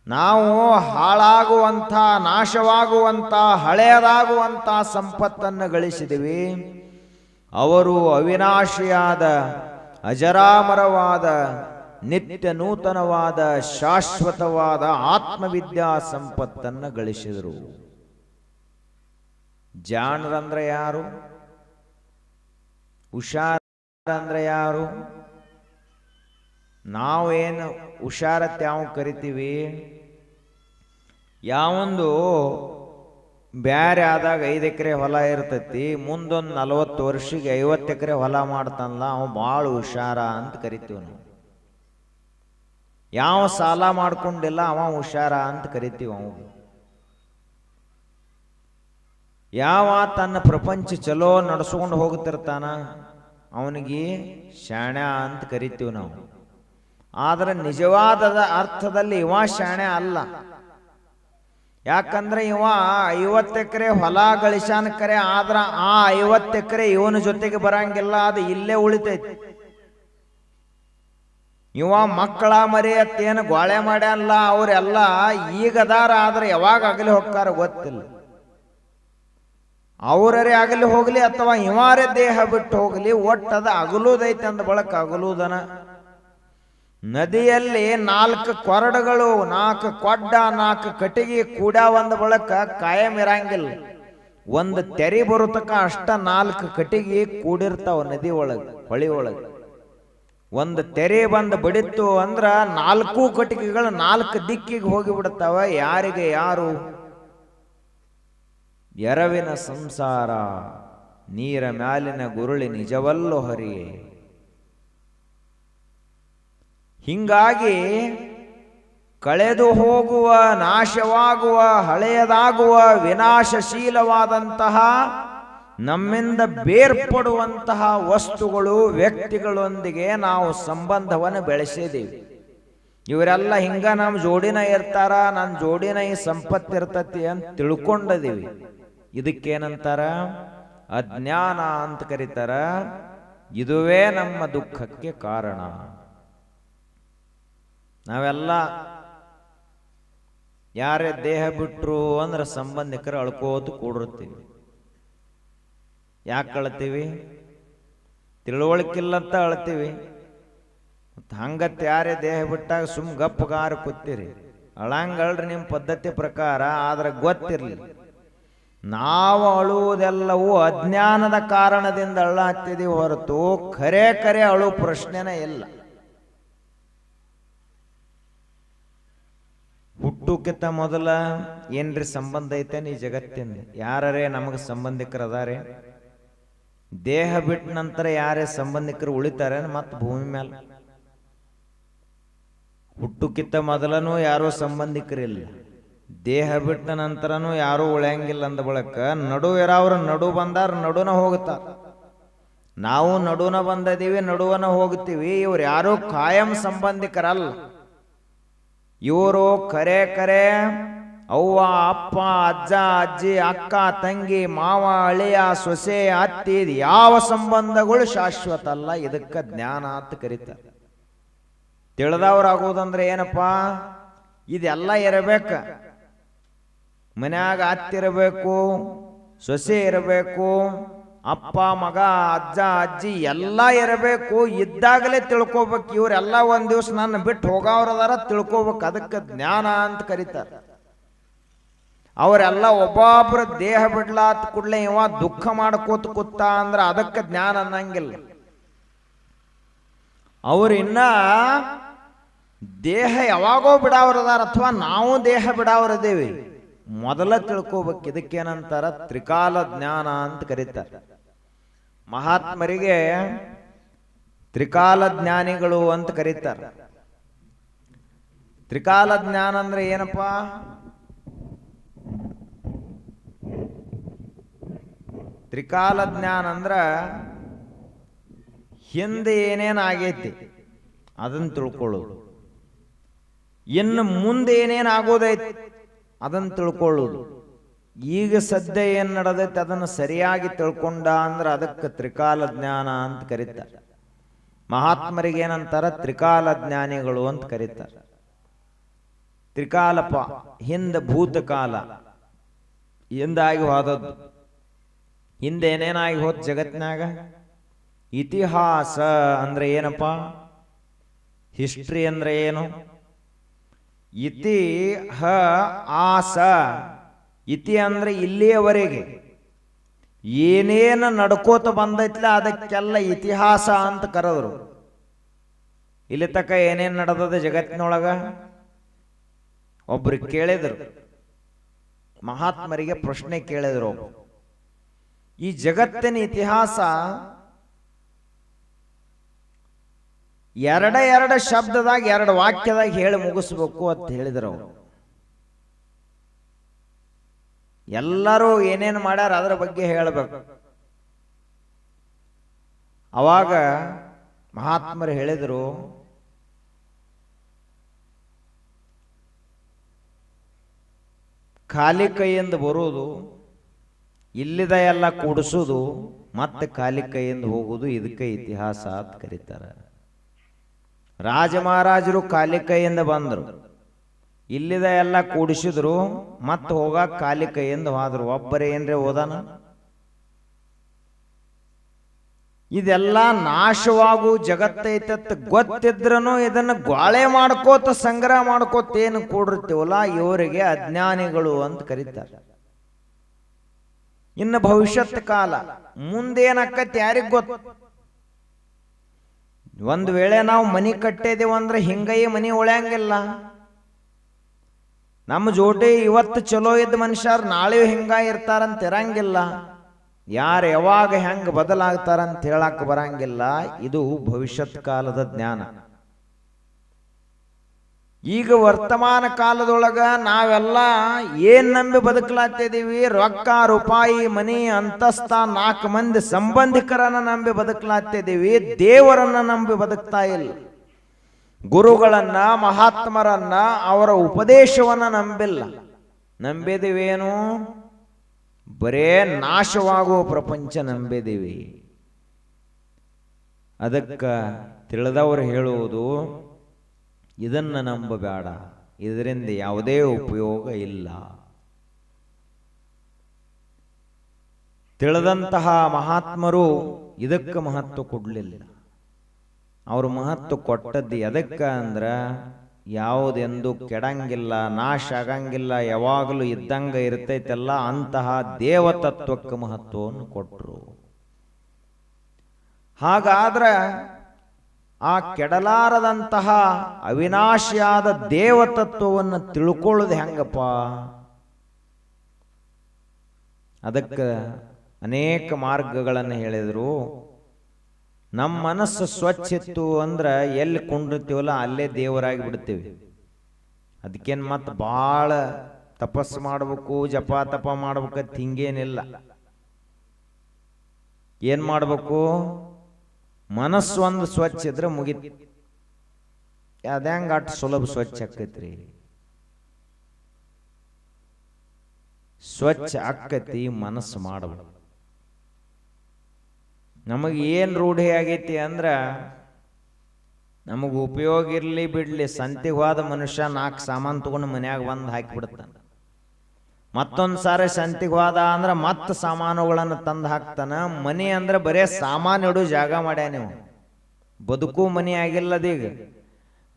ನಾವು ಹಾಳಾಗುವಂಥ, ನಾಶವಾಗುವಂಥ, ಹಳೆಯದಾಗುವಂಥ ಸಂಪತ್ತನ್ನು ಗಳಿಸಿದೀವಿ, ಅವರು ಅವಿನಾಶಿಯಾದ, ಅಜರಾಮರವಾದ, ನಿತ್ಯ ನೂತನವಾದ, ಶಾಶ್ವತವಾದ ಆತ್ಮವಿದ್ಯಾ ಸಂಪತ್ತನ್ನು ಗಳಿಸಿದರು. ಜಾಣರಂದ್ರೆ ಯಾರು? ಹುಷಾರಂದ್ರೆ ಯಾರು? ನಾವೇನು ಹುಷಾರತ್ತೆ ಯಾವ ಕರಿತೀವಿ? ಯಾವೊಂದು ಬ್ಯಾರೆ ಆದಾಗ 5 ಎಕರೆ ಹೊಲ ಇರ್ತೈತಿ, ಮುಂದೊಂದು 40 ವರ್ಷಕ್ಕೆ 50 ಎಕರೆ ಹೊಲ ಮಾಡ್ತಾನಲ್ಲ, ಅವ ಭಾಳ ಹುಷಾರ ಅಂತ ಕರಿತೀವಿ ನಾವು. ಯಾವ ಸಾಲ ಮಾಡ್ಕೊಂಡಿಲ್ಲ ಅವ ಹುಷಾರ ಅಂತ ಕರಿತೀವಿ. ಅವ ಯಾವ ತನ್ನ ಪ್ರಪಂಚ ಚಲೋ ನಡೆಸ್ಕೊಂಡು ಹೋಗ್ತಿರ್ತಾನ ಅವನಿಗೆ ಶಾಣ್ಯ ಅಂತ ಕರಿತೀವಿ ನಾವು. ಆದರೆ ನಿಜವಾದ ಅರ್ಥದಲ್ಲಿ ಇವ ಶಾಣ್ಯ ಅಲ್ಲ. ಯಾಕಂದ್ರೆ ಇವ 50 ಎಕರೆ ಹೊಲ ಗಳಿಸಾನ ಕರೆ, ಆದ್ರ ಆ 50 ಎಕರೆ ಇವನ ಜೊತೆಗೆ ಬರಂಗಿಲ್ಲ, ಅದು ಇಲ್ಲೇ ಉಳಿತೈತಿ. ಇವ ಮಕ್ಕಳ ಮರಿ ಅತ್ತೇನು ಗೋಳೆ ಮಾಡ್ಯಾನಲ್ಲ, ಅವರೆಲ್ಲ ಈಗದಾರ, ಆದ್ರೆ ಯಾವಾಗ ಆಗಲಿ ಹೋಗ್ತಾರ ಗೊತ್ತಿಲ್ಲ. ಅವರೇ ಆಗಲಿ ಹೋಗ್ಲಿ ಅಥವಾ ಇವಾರೇ ದೇಹ ಬಿಟ್ಟು ಹೋಗ್ಲಿ, ಒಟ್ಟದ ಅಗಲುದೈತೆ ಅಂದ ಬಳಕ ಅಗಲುದನ. ನದಿಯಲ್ಲಿ 4 ಕೊರಡುಗಳು, 4 ಕೊಡ್ಡ, 4 ಕಟ್ಟಿಗೆ ಕೂಡ ಒಂದ ಬಳಕ ಕಾಯಂ ಇರಂಗಿಲ್ಲ. ಒಂದು ತೆರಿ ಬರುತ್ತಕ ಅಷ್ಟ 4 ಕಟ್ಟಿಗೆ ಕೂಡಿರ್ತಾವ ನದಿ ಒಳಗೆ, ಹೊಳಿ ಒಳಗೆ. ಒಂದು ತೆರೆ ಬಂದು ಬಡಿತು ಅಂದ್ರ 4 ಕಟ್ಟಿಗೆಗಳು 4 ದಿಕ್ಕಿಗೆ ಹೋಗಿಬಿಡ್ತಾವ. ಯಾರಿಗೆ ಯಾರು? ಎರವಿನ ಸಂಸಾರ ನೀರ ಮ್ಯಾಲಿನ ಗುರುಳಿ ನಿಜವಲ್ಲೋ ಹರಿಯೇ. ಹಿಂಗಾಗಿ ಕಳೆದು ಹೋಗುವ, ನಾಶವಾಗುವ, ಹಳೆಯದಾಗುವ, ವಿನಾಶಶೀಲವಾದಂತಹ, ನಮ್ಮಿಂದ ಬೇರ್ಪಡುವಂತಹ ವಸ್ತುಗಳು, ವ್ಯಕ್ತಿಗಳೊಂದಿಗೆ ನಾವು ಸಂಬಂಧವನ್ನು ಬೆಳೆಸಿದ್ದೀವಿ. ಇವರೆಲ್ಲ ಹಿಂಗ ನಮ್ಮ ಜೋಡಿನ ಇರ್ತಾರ, ನನ್ನ ಜೋಡಿನ ಈ ಸಂಪತ್ತಿರ್ತತಿ ಅಂತ ತಿಳ್ಕೊಂಡಿದೀವಿ. ಇದಕ್ಕೇನಂತಾರ? ಅಜ್ಞಾನ ಅಂತ ಕರೀತಾರ. ಇದುವೇ ನಮ್ಮ ದುಃಖಕ್ಕೆ ಕಾರಣ. ನಾವೆಲ್ಲ ಯಾರೇ ದೇಹ ಬಿಟ್ರು ಅಂದ್ರೆ ಸಂಬಂಧಿಕರು ಅಳ್ಕೋತು ಕೂಡಿರ್ತೀವಿ. ಯಾಕೆ ಅಳ್ತೀವಿ? ತಿಳುವಳಿಕಿಲ್ಲಂತ ಅಳ್ತೀವಿ. ಹಂಗತ್ ಯಾರೇ ದೇಹ ಬಿಟ್ಟಾಗ ಸುಮ್ ಗಪ್ಪಗಾರ ಕೂತೀರಿ. ಅಳಂಗಳ್ರಿ ನಿಮ್ಮ ಪದ್ಧತಿ ಪ್ರಕಾರ, ಆದ್ರೆ ಗೊತ್ತಿರ್ಲಿ. ನಾವು ಅಳುವುದೆಲ್ಲವೂ ಅಜ್ಞಾನದ ಕಾರಣದಿಂದ ಅಳ್ಳಾಗ್ತಿದೀವಿ ಹೊರತು ಖರೆ ಖರೆ ಅಳು ಪ್ರಶ್ನೆನೇ ಇಲ್ಲ. ಹುಟ್ಟುಕ್ಕಿಂತ ಮೊದಲ ಏನ್ರಿ ಸಂಬಂಧ ಐತೇನು ಈ ಜಗತ್ತಿನ? ಯಾರೇ ನಮಗೆ ಸಂಬಂಧಿಕರದಾರೆ? ದೇಹ ಬಿಟ್ಟ ನಂತರ ಯಾರೇ ಸಂಬಂಧಿಕರು ಉಳಿತಾರೆ ಮತ್ತೆ ಭೂಮಿ ಮೇಲೆ? ಹುಟ್ಟುಕ್ಕಿಂತ ಮೊದಲನೂ ಯಾರೋ ಸಂಬಂಧಿಕರಿಲ್ಲ, ದೇಹ ಬಿಟ್ಟ ನಂತರನೂ ಯಾರೂ ಉಳಿಯಂಗಿಲ್ಲ. ಅಂದ ಬಳಕ ನಡು ಇರೋರು ನಡು ಬಂದಾರ, ನಡುನ ಹೋಗ್ತಾರ. ನಾವು ನಡುನ ಬಂದದೀವಿ, ನಡುವನ ಹೋಗ್ತೀವಿ. ಇವ್ರು ಯಾರೋ ಕಾಯಂ ಸಂಬಂಧಿಕರಲ್ಲ. ಇವರು ಕರೆ ಕರೆ ಅವ್ವ, ಅಪ್ಪ, ಅಜ್ಜ, ಅಜ್ಜಿ, ಅಕ್ಕ, ತಂಗಿ, ಮಾವ, ಅಳಿಯ, ಸೊಸೆ, ಅತ್ತಿ, ಯಾವ ಸಂಬಂಧಗಳು ಶಾಶ್ವತ ಅಲ್ಲ. ಇದಕ್ಕೆ ಜ್ಞಾನ ಅಂತ ಕರೀತಾರೆ. ತಿಳಿದವ್ರಾಗುವುದಂದ್ರೆ ಏನಪ್ಪ? ಇದೆಲ್ಲ ಇರಬೇಕ. ಮನ್ಯಾಗ ಅತ್ತಿರಬೇಕು, ಸೊಸೆ ಇರಬೇಕು, ಅಪ್ಪ, ಮಗ, ಅಜ್ಜ, ಅಜ್ಜಿ ಎಲ್ಲ ಇರಬೇಕು. ಇದ್ದಾಗಲೇ ತಿಳ್ಕೊಬೇಕು. ಇವರೆಲ್ಲ ಒಂದ್ ದಿವ್ಸ ನನ್ನ ಬಿಟ್ಟು ಹೋಗೋರದಾರ ತಿಳ್ಕೊಬೇಕು. ಅದಕ್ಕೆ ಜ್ಞಾನ ಅಂತ ಕರೀತಾರೆ. ಅವರೆಲ್ಲ ಒಬ್ಬೊಬ್ರ ದೇಹ ಬಿಡ್ಲಾತ್ ಕೂಡಲೇ ಇವ ದುಃಖ ಮಾಡ್ಕೋತ ಕೂತ ಅಂದ್ರ ಅದಕ್ಕೆ ಜ್ಞಾನ ಅನ್ನಂಗಿಲ್ಲ. ಅವ್ರಿನ್ನ ದೇಹ ಯಾವಾಗೋ ಬಿಡಾವ್ರದಾರ ಅಥವಾ ನಾವು ದೇಹ ಬಿಡಾವ್ರದೇವಿ. ಮೊದಲ ತಿಳ್ಕೋಬೇಕು. ಇದಕ್ಕೇನಂತಾರ? ತ್ರಿಕಾಲ ಜ್ಞಾನ ಅಂತ ಕರೀತಾರೆ. ಮಹಾತ್ಮರಿಗೆ ತ್ರಿಕಾಲ ಜ್ಞಾನಿಗಳು ಅಂತ ಕರೀತಾರೆ. ತ್ರಿಕಾಲ ಜ್ಞಾನ ಅಂದ್ರೆ ಏನಪ್ಪ? ತ್ರಿಕಾಲ ಜ್ಞಾನ ಅಂದ್ರ ಹಿಂದೆ ಏನೇನಾಗೈತಿ ಅದನ್ನು ತಿಳ್ಕೊಳ್ಳೋದು, ಇನ್ನು ಮುಂದೆ ಏನೇನಾಗೋದೈತಿ ಅದನ್ನು ತಿಳ್ಕೊಳ್ಳೋದು, ಈಗ ಸದ್ಯ ಏನು ನಡೆದೈತೆ ಅದನ್ನು ಸರಿಯಾಗಿ ತಿಳ್ಕೊಂಡ ಅಂದ್ರೆ ಅದಕ್ಕೆ ತ್ರಿಕಾಲ ಜ್ಞಾನ ಅಂತ ಕರೀತಾರೆ. ಮಹಾತ್ಮರಿಗೆ ಏನಂತಾರ? ತ್ರಿಕಾಲ ಜ್ಞಾನಿಗಳು ಅಂತ ಕರೀತಾರೆ. ತ್ರಿಕಾಲಪ ಹಿಂದೆ ಭೂತಕಾಲ ಹಿಂದಾಗಿ ಹೋದದ್ದು, ಹಿಂದೆ ಏನೇನಾಗಿ ಹೋದ್ ಜಗತ್ತಿನಾಗ? ಇತಿಹಾಸ ಅಂದ್ರೆ ಏನಪ್ಪ? ಹಿಸ್ಟ್ರಿ ಅಂದ್ರೆ ಏನು? ಇತಿ ಹ ಆಸ. ಇತಿ ಅಂದ್ರೆ ಇಲ್ಲಿಯವರೆಗೆ ಏನೇನು ನಡ್ಕೋತ ಬಂದೈತ್ಲ ಅದಕ್ಕೆಲ್ಲ ಇತಿಹಾಸ ಅಂತ ಕರೆದ್ರು. ಇಲ್ಲಿ ತಕ್ಕ ಏನೇನು ನಡೆದದ ಜಗತ್ತಿನೊಳಗ? ಒಬ್ರು ಕೇಳಿದ್ರು, ಮಹಾತ್ಮರಿಗೆ ಪ್ರಶ್ನೆ ಕೇಳಿದ್ರು, ಈ ಜಗತ್ತಿನ ಇತಿಹಾಸ ಎರಡು ಶಬ್ದದಾಗ 2 ವಾಕ್ಯದಾಗ ಹೇಳಿ ಮುಗಿಸ್ಬೇಕು ಅಂತ ಹೇಳಿದ್ರು ಅವರು. ಎಲ್ಲರೂ ಏನೇನು ಮಾಡ್ಯಾರ ಅದರ ಬಗ್ಗೆ ಹೇಳಬೇಕು. ಅವಾಗ ಮಹಾತ್ಮರು ಹೇಳಿದರು, ಖಾಲಿ ಕೈಯಿಂದ ಬರುವುದು, ಇಲ್ಲಿದ ಎಲ್ಲ ಕೂಡಿಸೋದು, ಮತ್ತೆ ಖಾಲಿ ಕೈಯಿಂದ ಹೋಗುವುದು, ಇದಕ್ಕೆ ಇತಿಹಾಸ ಅಂತ ಕರೀತಾರೆ. ರಾಜ ಮಹಾರಾಜರು ಖಾಲಿ ಕೈಯಿಂದ ಬಂದರು, ಇಲ್ಲಿದ ಎಲ್ಲ ಕೂಡಿಸಿದ್ರು, ಮತ್ತೆ ಹೋಗಾಕ ಖಾಲಿ ಕೈಯಿಂದ ಹೋದ್ರು. ಒಬ್ಬರೇ ಏನ್ರಿ ಹೋದಾನ? ಇದೆಲ್ಲ ನಾಶವಾಗು ಜಗತ್ತೈತತ್ ಗೊತ್ತಿದ್ರೂ ಇದನ್ನು ಗ್ವಾಳೆ ಮಾಡ್ಕೋತ ಸಂಗ್ರಹ ಮಾಡ್ಕೋತ ಏನು ಕೂಡಿರ್ತೀವಲ್ಲ ಇವರಿಗೆ ಅಜ್ಞಾನಿಗಳು ಅಂತ ಕರೀತಾರೆ. ಇನ್ನು ಭವಿಷ್ಯತ್ ಕಾಲ ಮುಂದೇನಕ್ಕತ್ ಯಾರಿಗ್ ಗೊತ್ತು? ಒಂದು ವೇಳೆ ನಾವು ಮನಿ ಕಟ್ಟಿದೇವಂದ್ರೆ ಹಿಂಗೈ ಮನಿ ಉಳ್ಯಂಗಿಲ್ಲ. ನಮ್ಮ ಜೋಡಿ ಇವತ್ತು ಚಲೋ ಇದ್ದ ಮನುಷ್ಯರು ನಾಳೆ ಹಿಂಗ ಇರ್ತಾರಂತ ಇರಂಗಿಲ್ಲ. ಯಾರು ಯಾವಾಗ ಹೆಂಗ ಬದಲಾಗ್ತಾರಂತ ಹೇಳಕ್ ಬರಂಗಿಲ್ಲ. ಇದು ಭವಿಷ್ಯತ್ ಕಾಲದ ಜ್ಞಾನ. ಈಗ ವರ್ತಮಾನ ಕಾಲದೊಳಗ ನಾವೆಲ್ಲ ಏನ್ ನಂಬಿ ಬದುಕಲಾತಿದೀವಿ? ರೊಕ್ಕ, ರೂಪಾಯಿ, ಮನಿ, ಅಂತಸ್ತ, 4 ಮಂದಿ ಸಂಬಂಧಿಕರನ್ನ ನಂಬಿ ಬದುಕಲಾತಿದೀವಿ. ದೇವರನ್ನ ನಂಬಿ ಬದುಕ್ತಾ ಇಲ್ಲ. ಗುರುಗಳನ್ನ, ಮಹಾತ್ಮರನ್ನ, ಅವರ ಉಪದೇಶವನ್ನ ನಂಬಿಲ್ಲ. ನಂಬಿದಿವೇನು? ಬರೇ ನಾಶವಾಗುವ ಪ್ರಪಂಚ ನಂಬಿದೀವಿ. ಅದಕ್ಕ ತಿಳಿದವರು ಹೇಳುವುದು, ಇದನ್ನ ನಂಬಬೇಡ, ಇದರಿಂದ ಯಾವುದೇ ಉಪಯೋಗ ಇಲ್ಲ. ತಿಳಿದಂತಹ ಮಹಾತ್ಮರು ಇದಕ್ಕೆ ಮಹತ್ವ ಕೊಡಲಿಲ್ಲ. ಅವರು ಮಹತ್ವ ಕೊಟ್ಟದ್ದು ಎದಕ್ಕ ಅಂದ್ರ, ಯಾವುದೆಂದು ಕೆಡಂಗಿಲ್ಲ, ನಾಶ ಆಗಂಗಿಲ್ಲ, ಯಾವಾಗಲೂ ಇದ್ದಂಗ ಇರ್ತೈತಲ್ಲ ಅಂತಹ ದೇವತತ್ವಕ್ಕೆ ಮಹತ್ವವನ್ನು ಕೊಟ್ಟರು. ಹಾಗಾದ್ರೆ ಆ ಕೆಡಲಾರದಂತಹ ಅವಿನಾಶಿಯಾದ ದೇವತತ್ವವನ್ನು ತಿಳ್ಕೊಳ್ಳೋದು ಹೆಂಗಪ್ಪ? ಅದಕ್ಕೆ ಅನೇಕ ಮಾರ್ಗಗಳನ್ನು ಹೇಳಿದರು. ನಮ್ಮ ಮನಸ್ಸು ಸ್ವಚ್ಛ ಇತ್ತು ಅಂದ್ರೆ ಎಲ್ಲಿ ಕೊಂಡಿರ್ತೀವಲ್ಲ ಅಲ್ಲೇ ದೇವರಾಗಿ ಬಿಡ್ತೀವಿ. ಅದಕ್ಕೇನು ಮತ್ತೆ ಭಾಳ ತಪಸ್ಸು ಮಾಡಬೇಕು, ಜಪ ತಪ ಮಾಡ್ಬೇಕಂತ ಹಿಂಗೇನಿಲ್ಲ. ಏನು ಮಾಡಬೇಕು? ಮನಸ್ಸು ಒಂದು ಸ್ವಚ್ಛ ಇದ್ರೆ ಮುಗಿತು. ಅದ್ಯಾಂಗ ಅಷ್ಟು ಸುಲಭ ಸ್ವಚ್ಛ ಆಕೈತ್ರಿ? ಸ್ವಚ್ಛ ಆಕತಿ ಮನಸ್ಸು ಮಾಡಬೇಕು. ನಮಗೆ ಏನು ರೂಢಿ ಆಗೈತಿ ಅಂದ್ರೆ, ನಮಗೆ ಉಪಯೋಗ ಇರಲಿ ಬಿಡಲಿ, ಸಂತಿಗೆ ಹೋದ ಮನುಷ್ಯ 4 ಸಾಮಾನು ತಗೊಂಡು ಮನ್ಯಾಗ ಬಂದು ಹಾಕಿಬಿಡ್ತಾನೆ. ಮತ್ತೊಂದು ಸಾರಿ ಸಂತಿಗೆ ಹೋದ ಅಂದ್ರೆ ಮತ್ತೆ ಸಾಮಾನುಗಳನ್ನು ತಂದು ಹಾಕ್ತಾನ. ಮನೆ ಅಂದ್ರೆ ಬರೇ ಸಾಮಾನು ಇಡೋ ಜಾಗ ಮಾಡ್ಯ ನೀವು. ಬದುಕು ಮನೆ ಆಗಿಲ್ಲದೀಗ.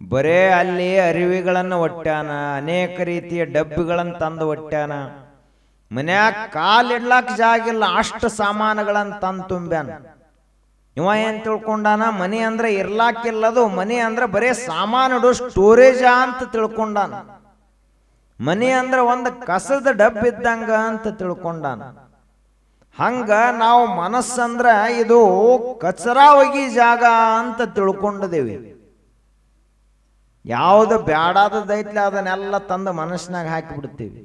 ಬರೇ ಅಲ್ಲಿ ಅರಿವಿಗಳನ್ನು ಒಟ್ಟ್ಯಾನ, ಅನೇಕ ರೀತಿಯ ಡಬ್ಬಿಗಳನ್ನು ತಂದು ಒಟ್ಟ್ಯಾನ. ಮನ್ಯಾಗ ಕಾಲಿಡ್ಲಾಕ್ ಜಾಗಿಲ್ಲ, ಅಷ್ಟು ಸಾಮಾನುಗಳನ್ನು ತಂದು ತುಂಬ್ಯಾನ. ಇವ ಏನ್ ತಿಳ್ಕೊಂಡಾನ? ಮನೆ ಅಂದ್ರೆ ಇರ್ಲಾಕಿಲ್ಲದು, ಮನೆ ಅಂದ್ರೆ ಬರೇ ಸಾಮಾನು ಸ್ಟೋರೇಜ್ ಅಂತ ತಿಳ್ಕೊಂಡಾನ. ಮನೆ ಅಂದ್ರೆ ಒಂದು ಕಸದ ಡಬ್ಬ ಇದ್ದಂಗ ಅಂತ ತಿಳ್ಕೊಂಡಾನ. ಹಂಗ ನಾವು ಮನಸ್ಸಂದ್ರ ಇದು ಕಚರಾ ಒಗಿ ಜಾಗ ಅಂತ ತಿಳ್ಕೊಂಡಿದೇವಿ. ಯಾವ್ದು ಬ್ಯಾಡಾದೈತ್ಲೆ ಅದನ್ನೆಲ್ಲ ತಂದು ಮನಸ್ಸಿನಾಗ ಹಾಕಿಬಿಡ್ತೀವಿ.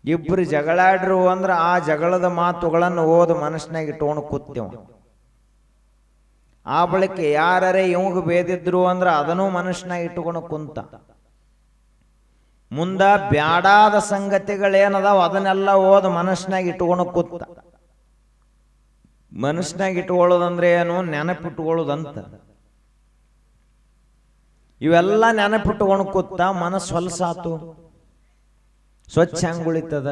ಇಬ್ರು ಜಗಳಾಡ್ರು ಅಂದ್ರೆ ಆ ಜಗಳದ ಮಾತುಗಳನ್ನು ಓದು ಮನಸ್ಸಿನಾಗ ಇಟ್ಕೊಂಡು ಕೂತ್ತೆವ. ಆ ಬಳಿಕ ಯಾರೇ ಇವಂಗ ಬೇದಿದ್ರು ಅಂದ್ರೆ ಅದನ್ನೂ ಮನಸ್ಸಿನಾಗ ಇಟ್ಕೊಂಡು ಕುಂತ. ಮುಂದ ಬ್ಯಾಡಾದ ಸಂಗತಿಗಳೇನದಾವ ಅದನ್ನೆಲ್ಲ ಓದ್ ಮನಸ್ಸಿನಾಗ ಇಟ್ಕೊಂಡು ಕೂತ. ಮನಸ್ಸಿನಾಗ ಇಟ್ಕೊಳ್ಳೋದಂದ್ರೆ ಏನು? ನೆನಪಿಟ್ಕೊಳ್ಳೋದಂತ. ಇವೆಲ್ಲ ನೆನಪಿಟ್ಕೊಂಡು ಕೂತ ಮನಸ್ಸು ಹೊಲಸಾತು, ಸ್ವಚ್ಛ ಹೆಂಗ್ ಉಳಿತದ?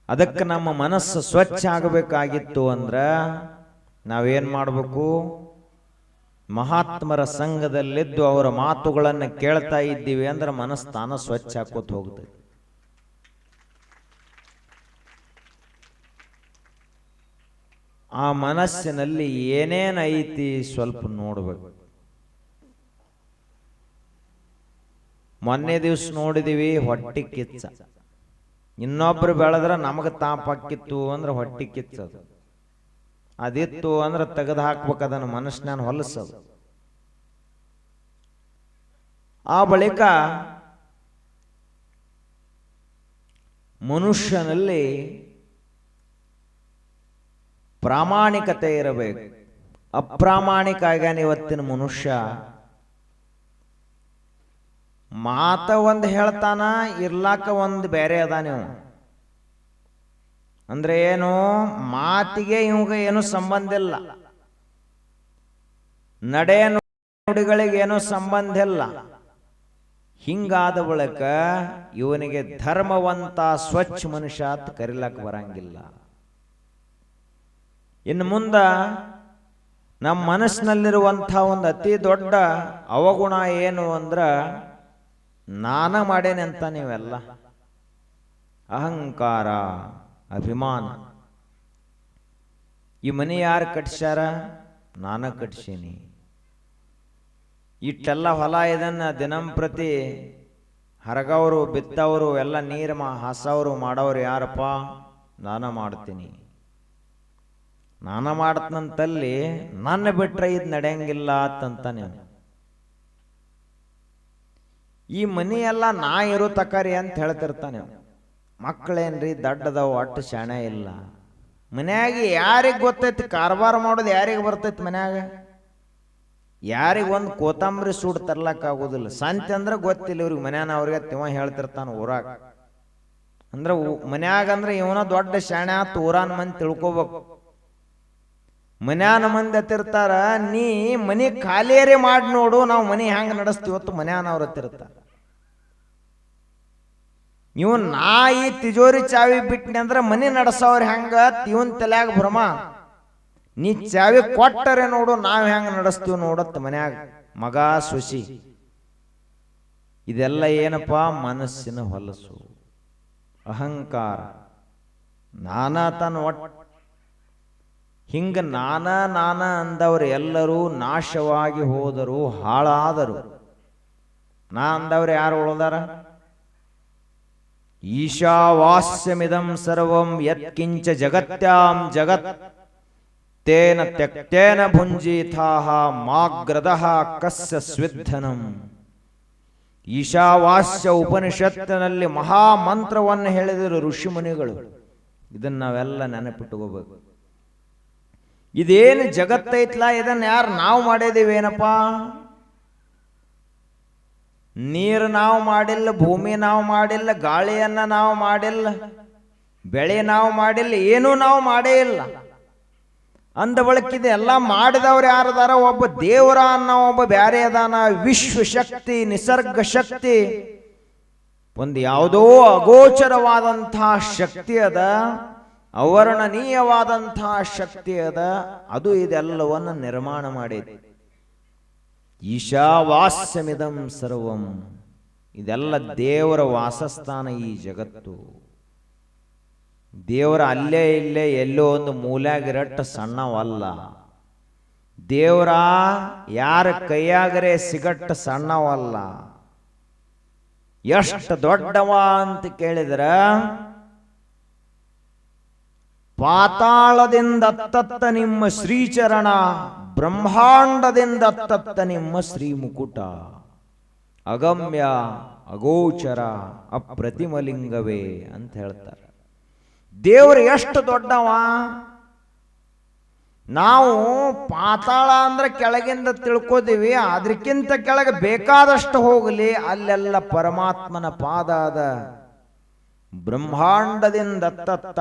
ಅದಕ್ಕೆ ನಮ್ಮ ಮನಸ್ಸು ಸ್ವಚ್ಛ ಆಗಬೇಕಾಗಿತ್ತು ಅಂದ್ರ ನಾವೇನ್ ಮಾಡಬೇಕು? ಮಹಾತ್ಮರ ಸಂಘದಲ್ಲಿದ್ದು ಅವರ ಮಾತುಗಳನ್ನು ಕೇಳ್ತಾ ಇದ್ದೀವಿ ಅಂದ್ರೆ ಮನಸ್ಸು ತಾನ ಸ್ವಚ್ಛ ಹಾಕೋತ ಹೋಗ್ತದೆ. ಆ ಮನಸ್ಸಿನಲ್ಲಿ ಏನೇನೈತಿ ಸ್ವಲ್ಪ ನೋಡ್ಬೇಕು. ಮೊನ್ನೆ ದಿವಸ ನೋಡಿದೀವಿ ಹೊಟ್ಟಿ ಕಿಚ್ಚ. ಇನ್ನೊಬ್ರು ಬೆಳೆದ್ರೆ ನಮಗೆ ತಾಪಕ್ಕಿತ್ತು ಅಂದ್ರೆ ಹೊಟ್ಟಿ ಕಿಚ್ಚದು. ಅದಿತ್ತು ಅಂದ್ರೆ ತೆಗೆದು ಹಾಕ್ಬೇಕು ಅದನ್ನು, ಮನಸ್ಸಿನ ಹೊಲಸದು. ಆ ಬಳಿಕ ಮನುಷ್ಯನಲ್ಲಿ ಪ್ರಾಮಾಣಿಕತೆ ಇರಬೇಕು. ಅಪ್ರಾಮಾಣಿಕ ಆಗ್ಯಾನ ಇವತ್ತಿನ ಮನುಷ್ಯ. ಮಾತ ಒಂದು ಹೇಳ್ತಾನ, ಇರ್ಲಾಕ ಒಂದು ಬೇರೆ ಅದ. ನೀವು ಅಂದ್ರೆ ಏನು? ಮಾತಿಗೆ ಇವಾಗ ಏನು ಸಂಬಂಧ ಇಲ್ಲ, ನಡೆ ನುಡಿಗಳಿಗೆ ಏನು ಸಂಬಂಧ ಇಲ್ಲ. ಹಿಂಗಾದ ಬಳಿಕ ಇವನಿಗೆ ಧರ್ಮವಂತ ಸ್ವಚ್ಛ ಮನುಷ್ಯ ಅಂತ ಕರಿಲಕ್ಕ ಬರಂಗಿಲ್ಲ. ಇನ್ನು ಮುಂದ ನಮ್ಮ ಮನಸ್ಸಿನಲ್ಲಿರುವಂಥ ಒಂದು ಅತಿ ದೊಡ್ಡ ಅವಗುಣ ಏನು ಅಂದ್ರ ನಾನ ಮಾಡೇನೆ ಅಂತ. ನೀವೆಲ್ಲ ಅಹಂಕಾರ, ಅಭಿಮಾನ. ಈ ಮನೆ ಯಾರು ಕಟ್ಸ್ಯಾರ? ನಾನ ಕಟ್ಸೀನಿ. ಇಷ್ಟೆಲ್ಲ ಹೊಲ ಇದನ್ನ ದಿನಂಪ್ರತಿ ಹರಗವರು, ಬಿತ್ತವರು, ಎಲ್ಲ ನೀರು ಹಾಸವರು, ಮಾಡೋರು ಯಾರಪ್ಪ? ನಾನ ಮಾಡ್ತೀನಿ. ನಾನ ಮಾಡ್ತನಂತಲ್ಲಿ ನನ್ನ ಬಿಟ್ರೆ ಇದು ನಡೆಯಂಗಿಲ್ಲ ಅಂತಂತ. ನೀವು ಈ ಮನೆಯೆಲ್ಲ ನಾ ಇರೋ ತಕರಿ ಅಂತ ಹೇಳ್ತಿರ್ತಾನೆ. ಮಕ್ಕಳೇನ್ರಿ ದಡ್ಡದವು, ಒಟ್ಟು ಶಾಣೆ ಇಲ್ಲ. ಮನ್ಯಾಗ ಯಾರಿಗೆ ಗೊತ್ತೈತಿ ಕಾರ್ಬಾರ ಮಾಡೋದು? ಯಾರಿಗೆ ಬರ್ತೈತಿ ಮನ್ಯಾಗ? ಯಾರಿಗೆ ಒಂದು ಕೋತಂಬರಿ ಸೂಡ್ ತರ್ಲಕ್ಕಾಗೋದಿಲ್ಲ. ಸಂತೆ ಅಂದ್ರೆ ಗೊತ್ತಿಲ್ಲ ಇವ್ರಿಗೆ, ಮನ್ಯಾನ ಅವ್ರಿಗೆ ತಿವ ಹೇಳ್ತಿರ್ತಾನ ಊರಾಗ. ಅಂದ್ರೆ ಮನ್ಯಾಗ ಅಂದ್ರೆ ಇವನ ದೊಡ್ಡ ಶಾಣೆ ಆತು, ಊರಾನ ಮಂದಿ ತಿಳ್ಕೊಬೇಕು. ಮನ್ಯಾನ ಮಂದಿ ಹತ್ತಿರ್ತಾರ, ನೀ ಮನಿ ಖಾಲಿಯರೇ ಮಾಡಿ ನೋಡು, ನಾವು ಮನಿ ಹೆಂಗ ನಡೆಸ್ತೀವತ್ತು ಮನ್ಯಾನವ್ರು ಹತ್ತಿರ್ತಾರ. ಇವ್ ನಾಯಿ ತಿಜೋರಿ ಚಾವಿ ಬಿಟ್ನಿ ಅಂದ್ರೆ ಮನಿ ನಡೆಸೋರು ಹೆಂಗ? ಇವನ್ ತಲೆಯಾಗ ಭ್ರಮ. ನೀ ಚಾವಿ ಕೊಟ್ಟರೆ ನೋಡು ನಾವ್ ಹೆಂಗ ನಡೆಸ್ತೀವಿ ನೋಡತ್ ಮನ್ಯಾಗ ಮಗ ಸೊಸಿ. ಇದೆಲ್ಲ ಏನಪ್ಪಾ? ಮನಸ್ಸಿನ ಹೊಲಸು, ಅಹಂಕಾರ, ನಾನಾತನ. ಹಿಂಗ ನಾನ ಅಂದವರು ಎಲ್ಲರೂ ನಾಶವಾಗಿ ಹೋದರು, ಹಾಳಾದರು. ನಾ ಅಂದವ್ರು ಯಾರು ಉಳಿದಾರ? ಈಶಾವಾಸ್ಯಮಿದಂ ಸರ್ವಂ ಯತ್ಕಿಂಚ ಜಗತ್ಯಾಂ ಜಗತ್ ತೇನ ತ್ಯಕ್ತೇನ ಭುಂಜೀಥಾಹ ಮಾಗ್ರದಃ ಕಸ್ಯ ಸ್ವಿಧನಂ. ಈಶಾವಾಸ್ಯ ಉಪನಿಷತ್ತಿನಲ್ಲಿ ಮಹಾಮಂತ್ರವನ್ನು ಹೇಳಿದರು ಋಷಿಮುನಿಗಳು. ಇದನ್ನ ನಾವೆಲ್ಲ ನೆನಪಿಟ್ಟುಕೋಬೇಕು. ಇದೇನು ಜಗತ್ತೈತ್ಲ, ಇದನ್ನ ಯಾರು ನಾವು ಮಾಡಿದೀವೇನಪ್ಪ? ನೀರು ನಾವು ಮಾಡಿಲ್ಲ, ಭೂಮಿ ನಾವು ಮಾಡಿಲ್ಲ, ಗಾಳಿಯನ್ನ ನಾವು ಮಾಡಿಲ್ಲ, ಬೆಳೆ ನಾವು ಮಾಡಿಲ್ಲ, ಏನೂ ನಾವು ಮಾಡೇ ಇಲ್ಲ. ಅಂದ ಬಳಕಿದೆ ಎಲ್ಲ ಮಾಡಿದವ್ರು ಯಾರದಾರ? ಒಬ್ಬ ದೇವರ ಅನ್ನೋ ಒಬ್ಬ ಬ್ಯಾರೆ ಅದಾನ. ವಿಶ್ವಶಕ್ತಿ, ನಿಸರ್ಗ ಶಕ್ತಿ, ಒಂದು ಯಾವುದೋ ಅಗೋಚರವಾದಂತಹ ಶಕ್ತಿ ಅದ, ಅವರ್ಣನೀಯವಾದಂತಹ ಶಕ್ತಿ ಅದ. ಅದು ಇದೆಲ್ಲವನ್ನು ನಿರ್ಮಾಣ ಮಾಡಿದೆ. ಈಶಾವಾಸ್ಯಮಿದಂ ಸರ್ವಂ, ಇದೆಲ್ಲ ದೇವರ ವಾಸಸ್ಥಾನ ಈ ಜಗತ್ತು. ದೇವರ ಅಲ್ಲೇ ಇಲ್ಲೇ ಎಲ್ಲೋ ಒಂದು ಮೂಲ್ಯಾಗಿರಟ್ಟ ಸಣ್ಣವಲ್ಲ. ದೇವರ ಯಾರ ಕೈಯಾಗರೆ ಸಿಗಟ್ಟ ಸಣ್ಣವಲ್ಲ. ಎಷ್ಟು ದೊಡ್ಡವ ಅಂತ ಕೇಳಿದ್ರ, ಪಾತಾಳದಿಂದ ಅತ್ತತ್ತ ನಿಮ್ಮ ಶ್ರೀಚರಣ, ಬ್ರಹ್ಮಾಂಡದಿಂದ ಅತ್ತತ್ತ ನಿಮ್ಮ ಶ್ರೀ ಮುಕುಟ. ಅಗಮ್ಯ, ಅಗೋಚರ, ಅಪ್ರತಿಮಲಿಂಗವೇ ಅಂತ ಹೇಳ್ತಾರೆ. ದೇವರು ಎಷ್ಟು ದೊಡ್ಡವ? ನಾವು ಪಾತಾಳ ಅಂದ್ರೆ ಕೆಳಗಿಂದ ತಿಳ್ಕೋತೀವಿ, ಅದಕ್ಕಿಂತ ಕೆಳಗೆ ಬೇಕಾದಷ್ಟು ಹೋಗಲಿ, ಅಲ್ಲೆಲ್ಲ ಪರಮಾತ್ಮನ ಪಾದ ಅದ. ಬ್ರಹ್ಮಾಂಡದಿಂದ ತತ್ತ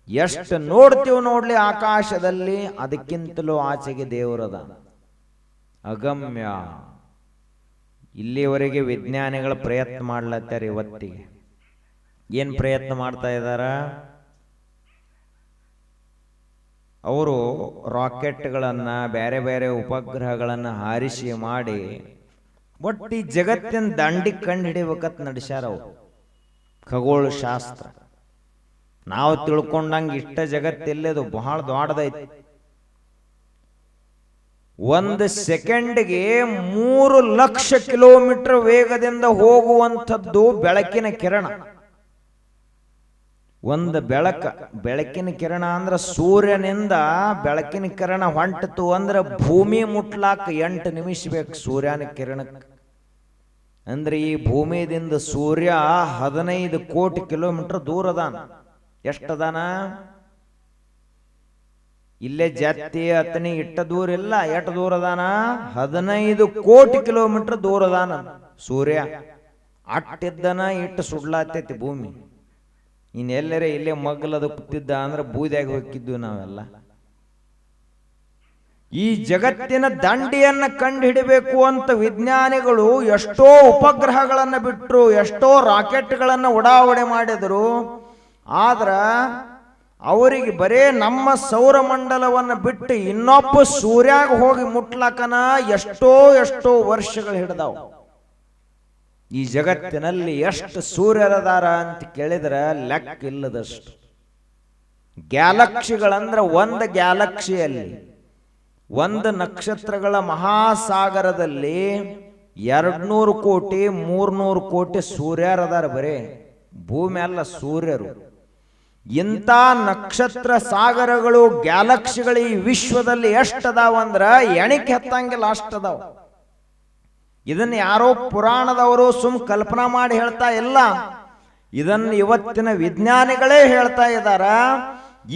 ಎಷ್ಟು ನೋಡ್ತೀವಿ ನೋಡ್ಲಿ ಆಕಾಶದಲ್ಲಿ, ಅದಕ್ಕಿಂತಲೂ ಆಚೆಗೆ ದೇವರದ ಅಗಮ್ಯ. ಇಲ್ಲಿವರೆಗೆ ವಿಜ್ಞಾನಿಗಳ ಪ್ರಯತ್ನ ಮಾಡ್ಲತ್ತಾರೆ. ಇವತ್ತಿಗೆ ಏನ್ ಪ್ರಯತ್ನ ಮಾಡ್ತಾ ಇದ್ದಾರ? ಅವರು ರಾಕೆಟ್ಗಳನ್ನು, ಬೇರೆ ಬೇರೆ ಉಪಗ್ರಹಗಳನ್ನು ಹಾರಿಸಿ ಮಾಡಿ ಒಟ್ಟು ಈ ಜಗತ್ತಿನ ದಂಡಿ ಕಂಡು ಹಿಡಿಬೇಕತ್ ನಡೆಸ್ಯಾರ ಅವರು. ಖಗೋಳ ಶಾಸ್ತ್ರ ನಾವು ತಿಳ್ಕೊಂಡಂಗೆ ಇಷ್ಟ ಜಗತ್ತೆಲ್ಲದು ಬಹಳ ದೊಡ್ಡದೈತಿ. ಒಂದು ಸೆಕೆಂಡ್ಗೆ 3,00,000 ಕಿಲೋಮೀಟರ್ ವೇಗದಿಂದ ಹೋಗುವಂಥದ್ದು ಬೆಳಕಿನ ಕಿರಣ. ಒಂದು ಬೆಳಕಿನ ಕಿರಣ ಅಂದ್ರೆ ಸೂರ್ಯನಿಂದ ಬೆಳಕಿನ ಕಿರಣ ಹೊಂಟಿತು ಅಂದ್ರೆ ಭೂಮಿ ಮುಟ್ಲಾಕ 8 ನಿಮಿಷ ಬೇಕು ಸೂರ್ಯನ ಕಿರಣಕ್ಕೆ. ಅಂದ್ರೆ ಈ ಭೂಮಿಯಿಂದ ಸೂರ್ಯ 15 ಕೋಟಿ ಕಿಲೋಮೀಟರ್ ದೂರ ಅದಾನ. ಎಷ್ಟದಾನ? ಇಲ್ಲೇ ಜಾತಿ ಅತನಿ ಇಟ್ಟ ದೂರ ಇಲ್ಲ. ಎಷ್ಟು ದೂರ ಅದಾನ? 15 ಕೋಟಿ ಕಿಲೋಮೀಟರ್ ದೂರ ಅದಾನ ಸೂರ್ಯ. ಅಟ್ಟಿದ್ದನ ಇಟ್ಟು ಸುಡ್ಲಾತೈತಿ ಭೂಮಿ. ಇನ್ನೆಲ್ಲರೇ ಇಲ್ಲೇ ಮಗ್ಲದ ಕೂತಿದ್ದ ಅಂದ್ರೆ ಬೂದಿಯಾಗಿ ಹೋಗಿದ್ವಿ ನಾವೆಲ್ಲ. ಈ ಜಗತ್ತಿನ ದಂಡಿಯನ್ನ ಕಂಡು ಹಿಡಿಬೇಕು ಅಂತ ವಿಜ್ಞಾನಿಗಳು ಎಷ್ಟೋ ಉಪಗ್ರಹಗಳನ್ನು ಬಿಟ್ಟರು, ಎಷ್ಟೋ ರಾಕೆಟ್ಗಳನ್ನು ಉಡಾವಣೆ ಮಾಡಿದರು. ಆದ್ರ ಅವರಿಗೆ ಬರೇ ನಮ್ಮ ಸೌರಮಂಡಲವನ್ನು ಬಿಟ್ಟು ಇನ್ನೊಬ್ಬ ಸೂರ್ಯಾಗ ಹೋಗಿ ಮುಟ್ಲಕನ ಎಷ್ಟೋ ವರ್ಷಗಳು ಹಿಡ್ದಾವ. ಈ ಜಗತ್ತಿನಲ್ಲಿ ಎಷ್ಟು ಸೂರ್ಯರದಾರ ಅಂತ ಕೇಳಿದ್ರೆ ಲೆಕ್ಕ ಇಲ್ಲದಷ್ಟು. ಗ್ಯಾಲಕ್ಸಿಗಳಂದ್ರೆ ಒಂದು ಗ್ಯಾಲಕ್ಸಿಯಲ್ಲಿ, ಒಂದು ನಕ್ಷತ್ರಗಳ ಮಹಾಸಾಗರದಲ್ಲಿ 200 ಕೋಟಿ 300 ಕೋಟಿ ಸೂರ್ಯರದಾರ. ಬರೇ ಭೂಮಿ ಅಲ್ಲ, ಸೂರ್ಯರು. ಇಂಥ ನಕ್ಷತ್ರ ಸಾಗರಗಳು, ಗ್ಯಾಲಕ್ಸಿಗಳು ಈ ವಿಶ್ವದಲ್ಲಿ ಎಷ್ಟದಾವ ಅಂದ್ರ ಎಣಿಕೆ ಹತ್ತಂಗಿಲ್ಲ, ಅಷ್ಟದಾವ. ಇದನ್ನ ಯಾರೋ ಪುರಾಣದವರು ಕಲ್ಪನಾ ಮಾಡಿ ಹೇಳ್ತಾ ಇಲ್ಲ, ಇದನ್ನು ಇವತ್ತಿನ ವಿಜ್ಞಾನಿಗಳೇ ಹೇಳ್ತಾ ಇದ್ದಾರ.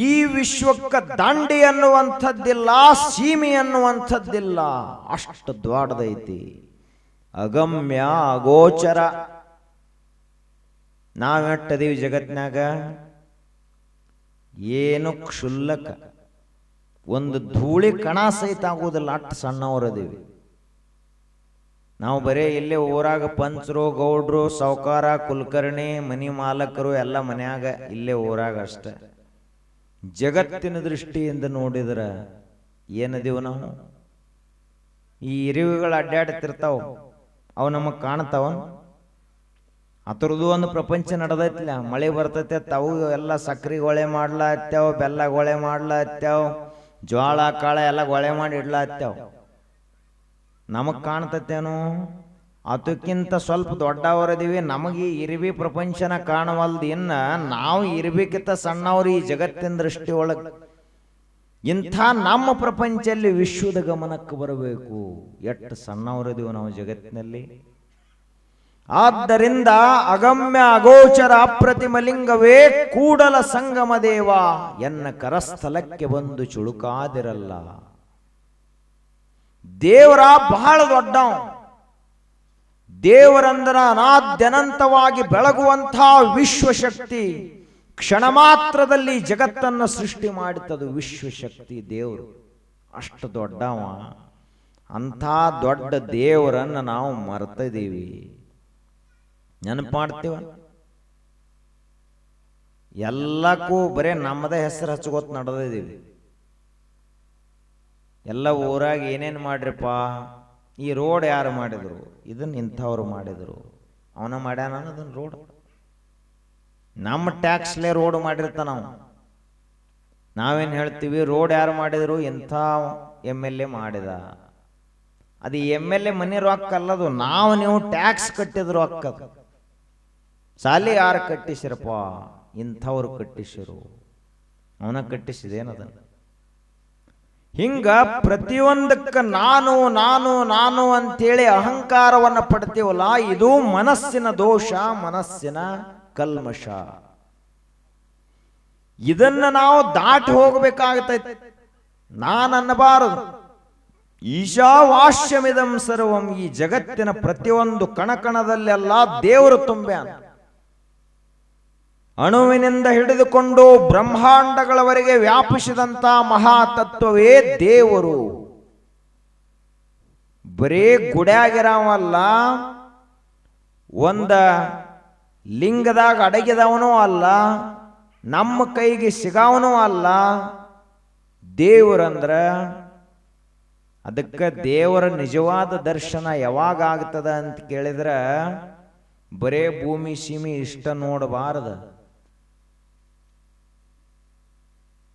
ಈ ವಿಶ್ವಕ್ಕೆ ದಂಡಿ ಅನ್ನುವಂಥದ್ದಿಲ್ಲ, ಸೀಮೆ ಅನ್ನುವಂಥದ್ದಿಲ್ಲ, ಅಷ್ಟು ದೊಡ್ಡದೈತಿ. ಅಗಮ್ಯ ಅಗೋಚರ. ನಾವೆಟ್ಟದೀವಿ ಜಗತ್ನಾಗ? ಏನು ಕ್ಷುಲ್ಲಕ, ಒಂದು ಧೂಳಿ ಕಣ ಸಹಿತ ಆಗುವುದಿಲ್ಲ, ಅಷ್ಟು ಸಣ್ಣವರದೀವಿ ನಾವು. ಬರೇ ಇಲ್ಲೇ ಊರಾಗ ಪಂಚರು, ಗೌಡ್ರು, ಸಾವುಕಾರ, ಕುಲಕರ್ಣಿ, ಮನಿ ಮಾಲಕರು ಎಲ್ಲ ಮನ್ಯಾಗ ಇಲ್ಲೇ ಊರಾಗ ಅಷ್ಟೆ. ಜಗತ್ತಿನ ದೃಷ್ಟಿಯಿಂದ ನೋಡಿದ್ರ ಏನದೀವು ನಾವು? ಈ ಇರುವೆಗಳು ಅಡ್ಡಾಡ್ತಿರ್ತಾವ, ಅವು ನಮಗ್ ಕಾಣ್ತಾವ? ಅದ್ರದ್ದು ಒಂದು ಪ್ರಪಂಚ ನಡೆದೈತಿಲ್ಲ. ಮಳೆ ಬರ್ತೈತೆ, ತಾವು ಎಲ್ಲ ಸಕ್ರೆ ಗೊಳೆ ಮಾಡ್ಲಾ ಹತ್ಯಾವ, ಬೆಲ್ಲ ಗೊಳೆ ಮಾಡ್ಲಾ ಹತ್ಯಾವ, ಜ್ವಾಳ ಕಾಳ ಎಲ್ಲ ಗೊಳೆ ಮಾಡಿ ಇಡ್ಲಾ ಹತ್ಯಾವ. ನಮಗ್ ಕಾಣ್ತತೇನು? ಅದಕ್ಕಿಂತ ಸ್ವಲ್ಪ ದೊಡ್ಡವರದೀವಿ. ನಮಗೆ ಇರ್ವಿ ಪ್ರಪಂಚನ ಕಾಣವಲ್ದು, ಇನ್ನ ನಾವು ಇರ್ಬೇಕಿಂತ ಸಣ್ಣವ್ರು ಈ ಜಗತ್ತಿನ ದೃಷ್ಟಿ ಒಳಗೆ. ಇಂಥ ನಮ್ಮ ಪ್ರಪಂಚದಲ್ಲಿ ವಿಶ್ವದ ಗಮನಕ್ಕೆ ಬರಬೇಕು. ಎಷ್ಟು ಸಣ್ಣವರದೀವಿ ನಾವು ಜಗತ್ತಿನಲ್ಲಿ. ಆದ್ದರಿಂದ ಅಗಮ್ಯ ಅಗೋಚರ ಅಪ್ರತಿಮಲಿಂಗವೇ ಕೂಡಲ ಸಂಗಮ ದೇವ ಎನ್ನ ಕರಸ್ಥಲಕ್ಕೆ ಬಂದು ಚುಳುಕಾದಿರಲ್ಲ. ದೇವರ ಬಹಳ ದೊಡ್ಡವ. ದೇವರಂದ್ರ ಅನಾದ್ಯನಂತವಾಗಿ ಬೆಳಗುವಂತಹ ವಿಶ್ವಶಕ್ತಿ. ಕ್ಷಣ ಮಾತ್ರದಲ್ಲಿ ಜಗತ್ತನ್ನು ಸೃಷ್ಟಿ ಮಾಡಿತದು ವಿಶ್ವಶಕ್ತಿ ದೇವರು. ಅಷ್ಟು ದೊಡ್ಡವ. ಅಂಥ ದೊಡ್ಡ ದೇವರನ್ನು ನಾವು ಮರೆತಿದ್ದೀವಿ, ನೆನಪು ಮಾಡ್ತೀವ. ಎಲ್ಲಕ್ಕೂ ಬರೇ ನಮ್ಮದೇ ಹೆಸರು ಹಚ್ಕೋತ ನಡೆದಿದ್ದೀವಿ. ಎಲ್ಲ ಊರಾಗ ಏನೇನು ಮಾಡ್ರಿಪ್ಪ, ಈ ರೋಡ್ ಯಾರು ಮಾಡಿದ್ರು? ಇದನ್ನ ಇಂಥವ್ರು ಮಾಡಿದ್ರು. ಅವನ ಮಾಡ್ಯಾನ ಅದನ್ನ ರೋಡ್. ನಮ್ಮ ಟ್ಯಾಕ್ಸ್ಲೇ ರೋಡ್ ಮಾಡಿರ್ತಾನ ನಾವು. ನಾವೇನು ಹೇಳ್ತೀವಿ? ರೋಡ್ ಯಾರು ಮಾಡಿದ್ರು? ಇಂಥ MLA ಮಾಡಿದ. ಅದು MLA ಮನೆ ರೊಕ್ಕ ಅಲ್ಲದು, ನಾವು ನೀವು ಟ್ಯಾಕ್ಸ್ ಕಟ್ಟಿದ್ರು ಅಕ್ಕದು. ಸಾಲಿ ಯಾರು ಕಟ್ಟಿಸಿರಪ್ಪ? ಇಂಥವ್ರು ಕಟ್ಟಿಸಿರು. ಅವನ ಕಟ್ಟಿಸಿದೇನದನ್ನು. ಹಿಂಗ ಪ್ರತಿಯೊಂದಕ್ಕೆ ನಾನು ನಾನು ನಾನು ಅಂತೇಳಿ ಅಹಂಕಾರವನ್ನು ಪಡ್ತೀವಲ್ಲ, ಇದು ಮನಸ್ಸಿನ ದೋಷ, ಮನಸ್ಸಿನ ಕಲ್ಮಶ. ಇದನ್ನ ನಾವು ದಾಟಿ ಹೋಗಬೇಕಾಗತೈತಿ. ನಾನನ್ನಬಾರದು. ಈಶಾವಾಸ್ಯಮಿದಂ ಸರ್ವಂ, ಈ ಜಗತ್ತಿನ ಪ್ರತಿಯೊಂದು ಕಣಕಣದಲ್ಲೆಲ್ಲ ದೇವರು ತುಂಬ್ಯಾನ. ಅಣುವಿನಿಂದ ಹಿಡಿದುಕೊಂಡು ಬ್ರಹ್ಮಾಂಡಗಳವರೆಗೆ ವ್ಯಾಪಿಸಿದಂತ ಮಹಾತತ್ವವೇ ದೇವರು. ಬರೇ ಗುಡ್ಯಾಗಿರವಲ್ಲ, ಒಂದ ಲಿಂಗದಾಗ ಅಡಗಿದವನೂ ಅಲ್ಲ, ನಮ್ಮ ಕೈಗೆ ಸಿಗಾವನೂ ಅಲ್ಲ. ದೇವರಂದ್ರ ಅದಕ್ಕೆ ದೇವರ ನಿಜವಾದ ದರ್ಶನ ಯಾವಾಗ ಆಗ್ತದ ಅಂತ ಕೇಳಿದ್ರ ಬರೇ ಭೂಮಿ ಸೀಮಿ ಇಷ್ಟ ನೋಡಬಾರದು.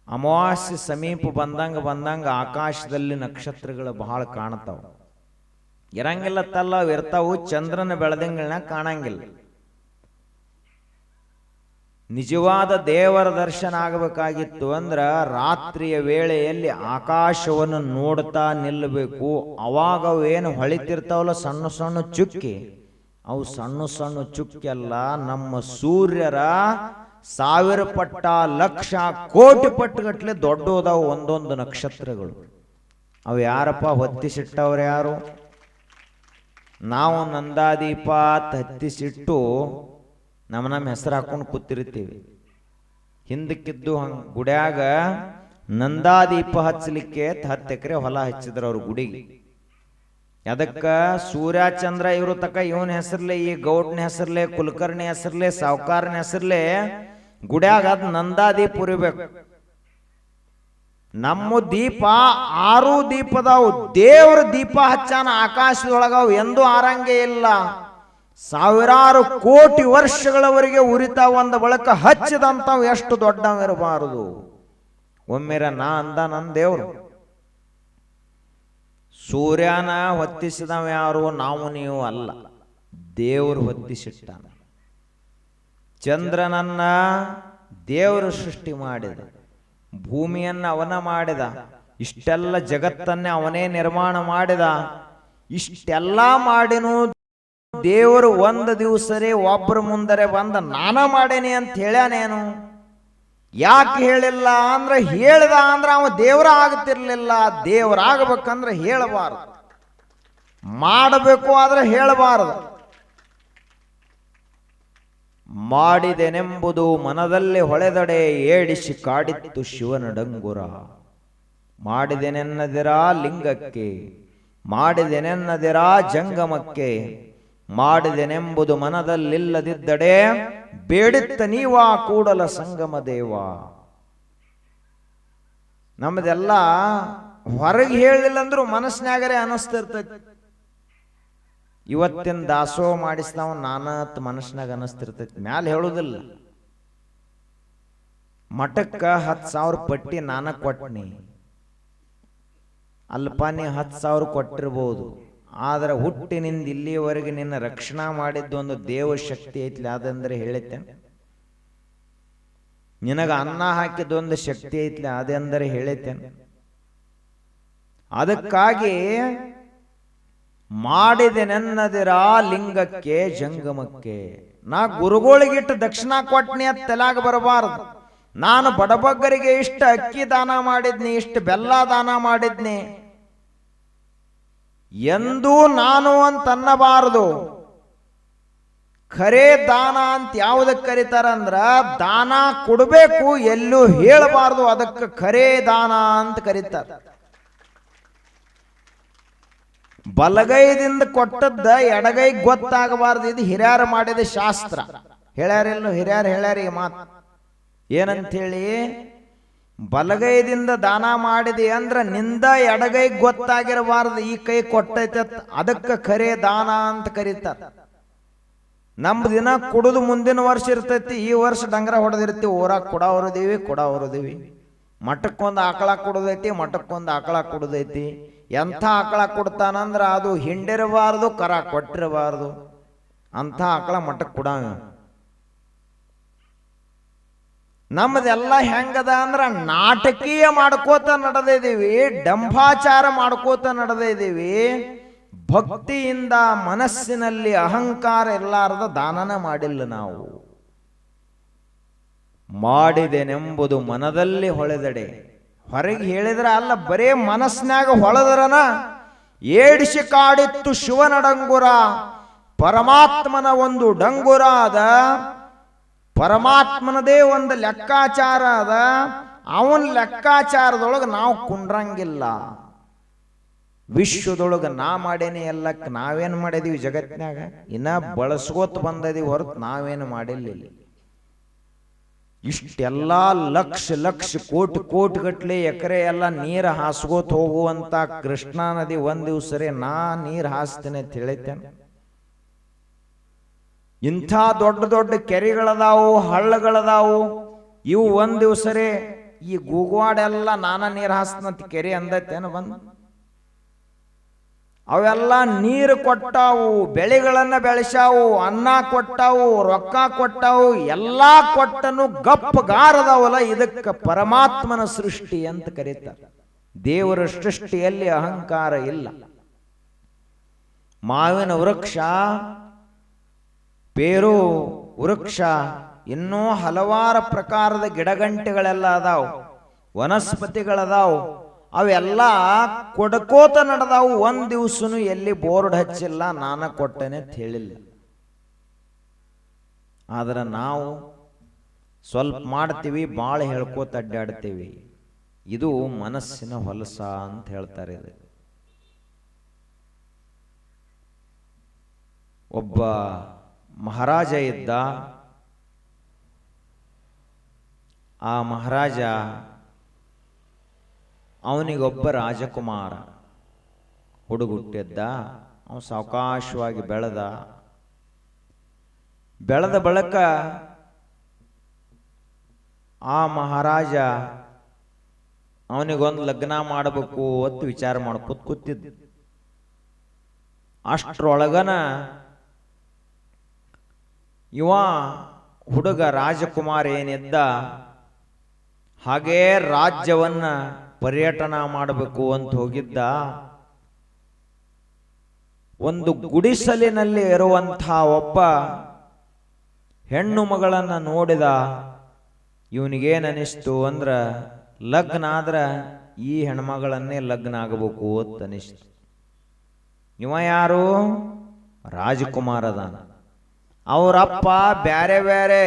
ಅಮಾವಾಸ್ಯೆ ಸಮೀಪ ಬಂದಂಗ ಆಕಾಶದಲ್ಲಿ ನಕ್ಷತ್ರಗಳು ಬಹಳ ಕಾಣ್ತಾವ. ಇರಂಗಿಲ್ಲ ತಲ್ಲ ಇರ್ತಾವು, ಚಂದ್ರನ ಬೆಳದಿಂಗಳನ್ನ ಕಾಣಂಗಿಲ್ಲ. ನಿಜವಾದ ದೇವರ ದರ್ಶನ ಆಗಬೇಕಾಗಿತ್ತು ಅಂದ್ರ ರಾತ್ರಿಯ ವೇಳೆಯಲ್ಲಿ ಆಕಾಶವನ್ನು ನೋಡ್ತಾ ನಿಲ್ಲಬೇಕು. ಅವಾಗ ಅವೇನು ಹೊಳಿತಿರ್ತಾವಲ್ಲ ಸಣ್ಣ ಸಣ್ಣ ಚುಕ್ಕಿ, ಅವು ಸಣ್ಣ ಸಣ್ಣ ಚುಕ್ಕಿ ಅಲ್ಲ, ನಮ್ಮ ಸೂರ್ಯರ 1000 ಪಟ್ಟ, ಲಕ್ಷ, ಕೋಟಿ ಪಟ್ಟುಗಟ್ಲೆ ದೊಡ್ಡದಾವು ಒಂದೊಂದು ನಕ್ಷತ್ರಗಳು. ಅವು ಯಾರಪ್ಪ ಹೊತ್ತಿಸಿಟ್ಟವ್ರು ಯಾರು? ನಾವು ನಂದಾದೀಪ ಹತ್ತಿಸಿಟ್ಟು ನಮ್ಮ ಹೆಸರು ಹಾಕೊಂಡು ಕೂತಿರ್ತೀವಿ. ಹಿಂದಕ್ಕಿದ್ದು ಗುಡ್ಯಾಗ ನಂದಾದೀಪ ಹಚ್ಚಲಿಕ್ಕೆ 10 ಎಕರೆ ಹೊಲ ಹಚ್ಚಿದ್ರು ಅವ್ರ ಗುಡಿಗೆ. ಅದಕ್ಕ ಸೂರ್ಯ ಚಂದ್ರ ಇವರು ತಕ ಇವನ ಹೆಸರ್ಲೆ, ಈ ಗೌಡ್ನ ಹೆಸರ್ಲೆ, ಕುಲಕರ್ಣಿ ಹೆಸರ್ಲೆ, ಸಾವುಕಾರನ ಹೆಸರ್ಲೆ ಗುಡ್ಯಾಗ ಅದ್ ನಂದಾದೀಪ ಉರಿಬೇಕು. ನಮ್ಮ ದೀಪ 6 ದೀಪದಾವು, ದೇವ್ರ ದೀಪ ಹಚ್ಚಾನ ಆಕಾಶದೊಳಗವು, ಎಂದೂ ಆರಂಗೆ ಇಲ್ಲ. ಸಾವಿರಾರು ಕೋಟಿ ವರ್ಷಗಳವರೆಗೆ ಉರಿತಾ ಒಂದ ಬಳಕ ಹಚ್ಚಿದಂಥವು ಎಷ್ಟು ದೊಡ್ಡವಿರಬಾರದು. ಒಮ್ಮೆರ ನಾ ಅಂದ ನನ್ನ ದೇವ್ರು, ಸೂರ್ಯನ ಹೊತ್ತಿಸಿದವ ಯಾರು? ನಾವು ನೀವು ಅಲ್ಲ, ದೇವರು ಹೊತ್ತಿಸಿಟ್ಟಾನ. ಚಂದ್ರನನ್ನ ದೇವರು ಸೃಷ್ಟಿ ಮಾಡಿದ, ಭೂಮಿಯನ್ನ ಅವನ ಮಾಡಿದ, ಇಷ್ಟೆಲ್ಲ ಜಗತ್ತನ್ನೇ ಅವನೇ ನಿರ್ಮಾಣ ಮಾಡಿದ. ಇಷ್ಟೆಲ್ಲ ಮಾಡಿನೂ ದೇವರು ಒಂದು ದಿವಸರೇ ಒಬ್ಬರ ಮುಂದರೆ ಬಂದ ನಾನ ಮಾಡೇನಿ ಅಂತ ಹೇಳ್ಯಾನೇನು? ಯಾಕೆ ಹೇಳಿಲ್ಲ ಅಂದ್ರೆ, ಹೇಳ್ದ ಅಂದ್ರೆ ಅವ ದೇವರ ಆಗ್ತಿರ್ಲಿಲ್ಲ. ದೇವರಾಗಬೇಕಂದ್ರೆ ಹೇಳಬಾರದು, ಮಾಡಬೇಕು ಆದ್ರೆ ಹೇಳಬಾರದು. ಮಾಡಿದೆನೆಂಬುದು ಮನದಲ್ಲಿ ಹೊಳೆದಡೆ ಏಡಿಸಿ ಕಾಡಿತ್ತು ಶಿವನ ಡಂಗುರ. ಮಾಡಿದೆನೆನ್ನದಿರಾ ಲಿಂಗಕ್ಕೆ, ಮಾಡಿದೆನೆನ್ನದಿರಾ ಜಂಗಮಕ್ಕೆ, ಮಾಡಿದೆನೆಂಬುದು ಮನದಲ್ಲಿಲ್ಲದಿದ್ದಡೆ ಬೇಡಿತ್ತ ನೀವಾ ಕೂಡಲ ಸಂಗಮ ದೇವ. ನಮ್ಮದೆಲ್ಲ ಹೊರಗೆ ಹೇಳಿಲ್ಲ ಅಂದ್ರೂ ಮನಸ್ಸಿನಾಗರೆ ಅನಿಸ್ತಿರ್ತೈತಿ. ಇವತ್ತಿನ ದಾಸೋಹ ಮಾಡಿಸ್ತಾವ ನಾನತ್ ಮನಸ್ಸಿನಾಗ ಅನಿಸ್ತಿರ್ತೈತಿ, ಮ್ಯಾಲ ಹೇಳುದಿಲ್ಲ. ಮಠಕ್ಕ 10,000 ಪಟ್ಟಿ ನಾನ ಕೊಟ್ನಿ, ಅಲ್ಪ ನೀ 10,000 ಕೊಟ್ಟಿರ್ಬೋದು, ಆದ್ರೆ ಹುಟ್ಟಿನಿಂದ ಇಲ್ಲಿಯವರೆಗೆ ನಿನ್ನ ರಕ್ಷಣಾ ಮಾಡಿದ್ದು ಒಂದು ದೇವ ಶಕ್ತಿ ಐತ್ಲಿ, ಅದಂದ್ರೆ ಹೇಳಿತ್ತೇನೆ. ನಿನಗ ಅನ್ನ ಹಾಕಿದ್ದೊಂದು ಶಕ್ತಿ ಐತ್ಲಿ, ಅದಂದರೆ ಹೇಳಿತ್ತೇನೆ. ಅದಕ್ಕಾಗಿ ಮಾಡಿದೆನೆನ್ನದಿರಾ ಲಿಂಗಕ್ಕೆ ಜಂಗಮಕ್ಕೆ. ನಾ ಗುರುಗಳಿಗಿಟ್ಟು ದಕ್ಷಿಣ ಕೊಟ್ನಿ ಅಂತ ತಲೆಯಾಗ ಬರಬಾರದು. ನಾನು ಬಡಬಗ್ಗರಿಗೆ ಇಷ್ಟ ಅಕ್ಕಿ ದಾನ ಮಾಡಿದ್ನಿ, ಇಷ್ಟು ಬೆಲ್ಲ ದಾನ ಮಾಡಿದ್ನಿ ಎಂದೂ ನಾನು ಅಂತ ಅನ್ನಬಾರದು. ಖರೇ ದಾನ ಅಂತ ಯಾವುದಕ್ಕೆ ಕರೀತಾರಂದ್ರ, ದಾನ ಕೊಡಬೇಕು, ಎಲ್ಲೂ ಹೇಳಬಾರದು, ಅದಕ್ಕೆ ಖರೇ ದಾನ ಅಂತ ಕರೀತಾರೆ. ಬಲಗೈದಿಂದ ಕೊಟ್ಟದ್ದ ಎಡಗೈ ಗೊತ್ತಾಗಬಾರದು, ಇದು ಹಿರಿಯರು ಮಾಡಿದ ಶಾಸ್ತ್ರ. ಹೇಳ್ಯಾರಿಲ್ಲ ಹಿರಿಯರು ಹೇಳ್ಯಾರ ಈ ಮಾತು ಏನಂತ ಹೇಳಿ, ಬಲಗೈದಿಂದ ದಾನ ಮಾಡಿದೆ ಅಂದ್ರ ನಿಂದ ಎಡಗೈ ಗೊತ್ತಾಗಿರಬಾರದು, ಈ ಕೈ ಕೊಟ್ಟೈತೆ, ಅದಕ್ಕೆ ಖರೇ ದಾನ ಅಂತ ಕರೀತಾರ. ನಮ್ ದಿನ ಕುಡಿದು ಮುಂದಿನ ವರ್ಷ ಇರ್ತೈತಿ, ಈ ವರ್ಷ ಡಂಗರ ಹೊಡೆದಿರ್ತೀವಿ, ಊರಾಗ ಕುಡ ಹೊರದಿವಿ. ಮಠಕ್ಕೊಂದು ಆಕಳ ಕುಡದೈತಿ, ಮಠಕ್ಕೊಂದು ಆಕಳ ಕುಡದೈತಿ. ಎಂಥ ಆಕಳ ಕೊಡ್ತಾನಂದ್ರ ಅದು ಹಿಂಡಿರಬಾರ್ದು, ಕರ ಕೊಟ್ಟಿರಬಾರ್ದು, ಅಂಥ ಆಕಳ ಮಠಕ್ಕೆ ಕೊಡಾವ. ನಮ್ಮದೆಲ್ಲ ಹೆಂಗದ ಅಂದ್ರ ನಾಟಕೀಯ ಮಾಡ್ಕೋತ ನಡೆದಿದ್ದೀವಿ, ಡಂಭಾಚಾರ ಮಾಡ್ಕೋತ ನಡೆದಿದ್ದೀವಿ. ಭಕ್ತಿಯಿಂದ ಮನಸ್ಸಿನಲ್ಲಿ ಅಹಂಕಾರ ಇಲ್ಲಾರದ ದಾನನ ಮಾಡಿಲ್ಲ ನಾವು. ಮಾಡಿದೆನೆಂಬುದು ಮನದಲ್ಲಿ ಹೊಳೆದಡೆ, ಹೊರಗೆ ಹೇಳಿದ್ರ ಅಲ್ಲ, ಬರೇ ಮನಸ್ಸಿನಾಗ ಹೊಳದ್ರನ ಏಡಿಸಿ ಕಾಡಿತ್ತು ಶಿವನ ಡಂಗುರ. ಪರಮಾತ್ಮನ ಒಂದು ಡಂಗುರ ಅದ, ಪರಮಾತ್ಮನದೇ ಒಂದು ಲೆಕ್ಕಾಚಾರ ಅದ. ಅವನ ಲೆಕ್ಕಾಚಾರದೊಳಗೆ ನಾವು ಕುಂಡ್ರಂಗಿಲ್ಲ. ವಿಶ್ವದೊಳಗೆ ನಾ ಮಾಡೇನೆ ಎಲ್ಲಕ್ಕೆ ನಾವೇನು ಮಾಡಿದೀವಿ ಜಗತ್ತಿನಾಗ? ಇನ್ನ ಬಳಸ್ಕೋತ ಬಂದದೀವಿ ಹೊರತು ನಾವೇನು ಮಾಡಿಲ್ಲ. ಇಷ್ಟೆಲ್ಲ ಲಕ್ಷ ಲಕ್ಷ ಕೋಟಿ ಕೋಟಿ ಗಟ್ಲೆ ಎಕರೆ ಎಲ್ಲ ನೀರು ಹಾಸ್ಕೋತ ಹೋಗುವಂತ ಕೃಷ್ಣಾ ನದಿ ಒಂದ್ ದಿವ್ಸರೇ ನಾ ನೀರು ಹಾಸ್ತೇನೆ ಅಂತ ಹೇಳಿದ್ದೇನೆ. ಇಂಥ ದೊಡ್ಡ ದೊಡ್ಡ ಕೆರೆಗಳದಾವು, ಹಳ್ಳಗಳದಾವು, ಇವು ಒಂದ್ ದಿವ್ಸರೇ ಈ ಗೂಗವಾಡೆಲ್ಲ ನಾನಾ ನೀರು ಹಾಸ್ತನಂತ ಕೆರೆ ಅಂದತ್ತೇನು ಬಂದು? ಅವೆಲ್ಲ ನೀರು ಕೊಟ್ಟಾವು, ಬೆಳೆಗಳನ್ನ ಬೆಳೆಸಾವು, ಅನ್ನ ಕೊಟ್ಟಾವು, ರೊಕ್ಕ ಕೊಟ್ಟಾವು, ಎಲ್ಲಾ ಕೊಟ್ಟನು ಗಪ್ಪಗಾರದವಲ್ಲ. ಇದಕ್ಕೆ ಪರಮಾತ್ಮನ ಸೃಷ್ಟಿ ಅಂತ ಕರೀತಾರೆ. ದೇವರ ಸೃಷ್ಟಿಯಲ್ಲಿ ಅಹಂಕಾರ ಇಲ್ಲ. ಮಾವಿನ ವೃಕ್ಷ, ಪೇರು ವೃಕ್ಷ, ಇನ್ನೂ ಹಲವಾರು ಪ್ರಕಾರದ ಗಿಡಗಂಟೆಗಳೆಲ್ಲ ಅದಾವು, ವನಸ್ಪತಿಗಳದಾವು. ಅವೆಲ್ಲ ಕೊಡ್ಕೋತ ನಡೆದಾವು. ಒಂದ್ ದಿವ್ಸನು ಎಲ್ಲಿ ಬೋರ್ಡ್ ಹಚ್ಚಿಲ್ಲ ನಾನ ಕೊಟ್ಟನೆ ಅಂತ ಹೇಳಿಲ್ಲ. ಆದ್ರೆ ನಾವು ಸ್ವಲ್ಪ ಮಾಡ್ತೀವಿ, ಭಾಳ ಹೇಳ್ಕೋತ ಅಡ್ಡಾಡ್ತೀವಿ. ಇದು ಮನಸ್ಸಿನ ಹೊಲಸ ಅಂತ ಹೇಳ್ತಾರೆ. ಇದು ಒಬ್ಬ ಮಹಾರಾಜ ಇದ್ದ. ಆ ಮಹಾರಾಜ ಅವನಿಗೊಬ್ಬ ರಾಜಕುಮಾರ ಹುಡುಗುಟ್ಟಿದ್ದ. ಅವನು ಸಾವಕಾಶವಾಗಿ ಬೆಳೆದ ಬಳಿಕ ಆ ಮಹಾರಾಜ ಅವನಿಗೊಂದು ಲಗ್ನ ಮಾಡಬೇಕು ಅಂತ ವಿಚಾರ ಮಾಡ್ಕೊತ ಕೂತಿದ್ದ. ಅಷ್ಟ್ರೊಳಗನ ಇವ ಹುಡುಗ ರಾಜಕುಮಾರ ಏನಿದ್ದ, ಹಾಗೇ ರಾಜ್ಯವನ್ನ ಪರ್ಯಟನ ಮಾಡಬೇಕು ಅಂತ ಹೋಗಿದ್ದ. ಒಂದು ಗುಡಿಸಲಿನಲ್ಲಿ ಇರುವಂತಹ ಒಬ್ಬ ಹೆಣ್ಣು ಮಗಳನ್ನ ನೋಡಿದ. ಇವನಿಗೇನಿಸ್ತು ಅಂದ್ರ, ಲಗ್ನ ಆದ್ರ ಈ ಹೆಣ್ಮಗಳನ್ನೇ ಲಗ್ನ ಆಗಬೇಕು ಅಂತ ಅನಿಸ್ತು. ಇವ ಯಾರು? ರಾಜಕುಮಾರದಾನ. ಅವರಪ್ಪ ಬ್ಯಾರೆ ಬ್ಯಾರೆ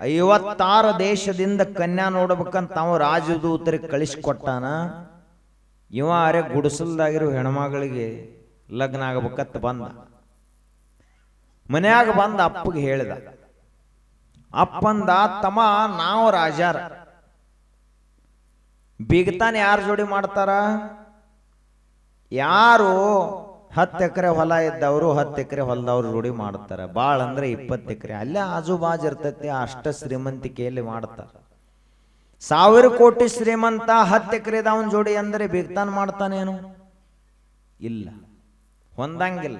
56 ದೇಶದಿಂದ ಕನ್ಯಾ ನೋಡ್ಬೇಕಂತ ಅವ ರಾಜದೂತರಿಗೆ ಕಳಿಸ್ಕೊಟ್ಟಾನ. ಇವ ಅರೆ ಗುಡಿಸಲ್ದಾಗಿರೋ ಹೆಣ್ಮಗಳಿಗೆ ಲಗ್ನ ಆಗಬೇಕಂತ ಬಂದ. ಮನ್ಯಾಗ ಬಂದ ಅಪ್ಪಗೆ ಹೇಳಿದ. ಅಪ್ಪಂದ, ತಮ್ಮ ನಾವು ರಾಜಾರ, ಬೀಗತಾನ ಯಾರ ಜೋಡಿ ಮಾಡ್ತಾರ? ಯಾರು 10 ಎಕರೆ ಹೊಲ ಇದ್ದವರು 10 ಎಕರೆ ಹೊಲದವ್ರ ಜೋಡಿ ಮಾಡ್ತಾರ. ಬಾಳ ಅಂದ್ರೆ 20 ಎಕರೆ ಅಲ್ಲೇ ಆಜು ಬಾಜು ಇರ್ತೈತಿ. ಅಷ್ಟ ಶ್ರೀಮಂತಿಕೆಯಲ್ಲಿ ಮಾಡ್ತಾರ. 1000 ಕೋಟಿ ಶ್ರೀಮಂತ 10 ಎಕರೆದವನ್ ಜೋಡಿ ಅಂದ್ರೆ ಬೀಗ್ತಾನ ಮಾಡ್ತಾನೇನು? ಇಲ್ಲ, ಹೊಂದಂಗಿಲ್ಲ.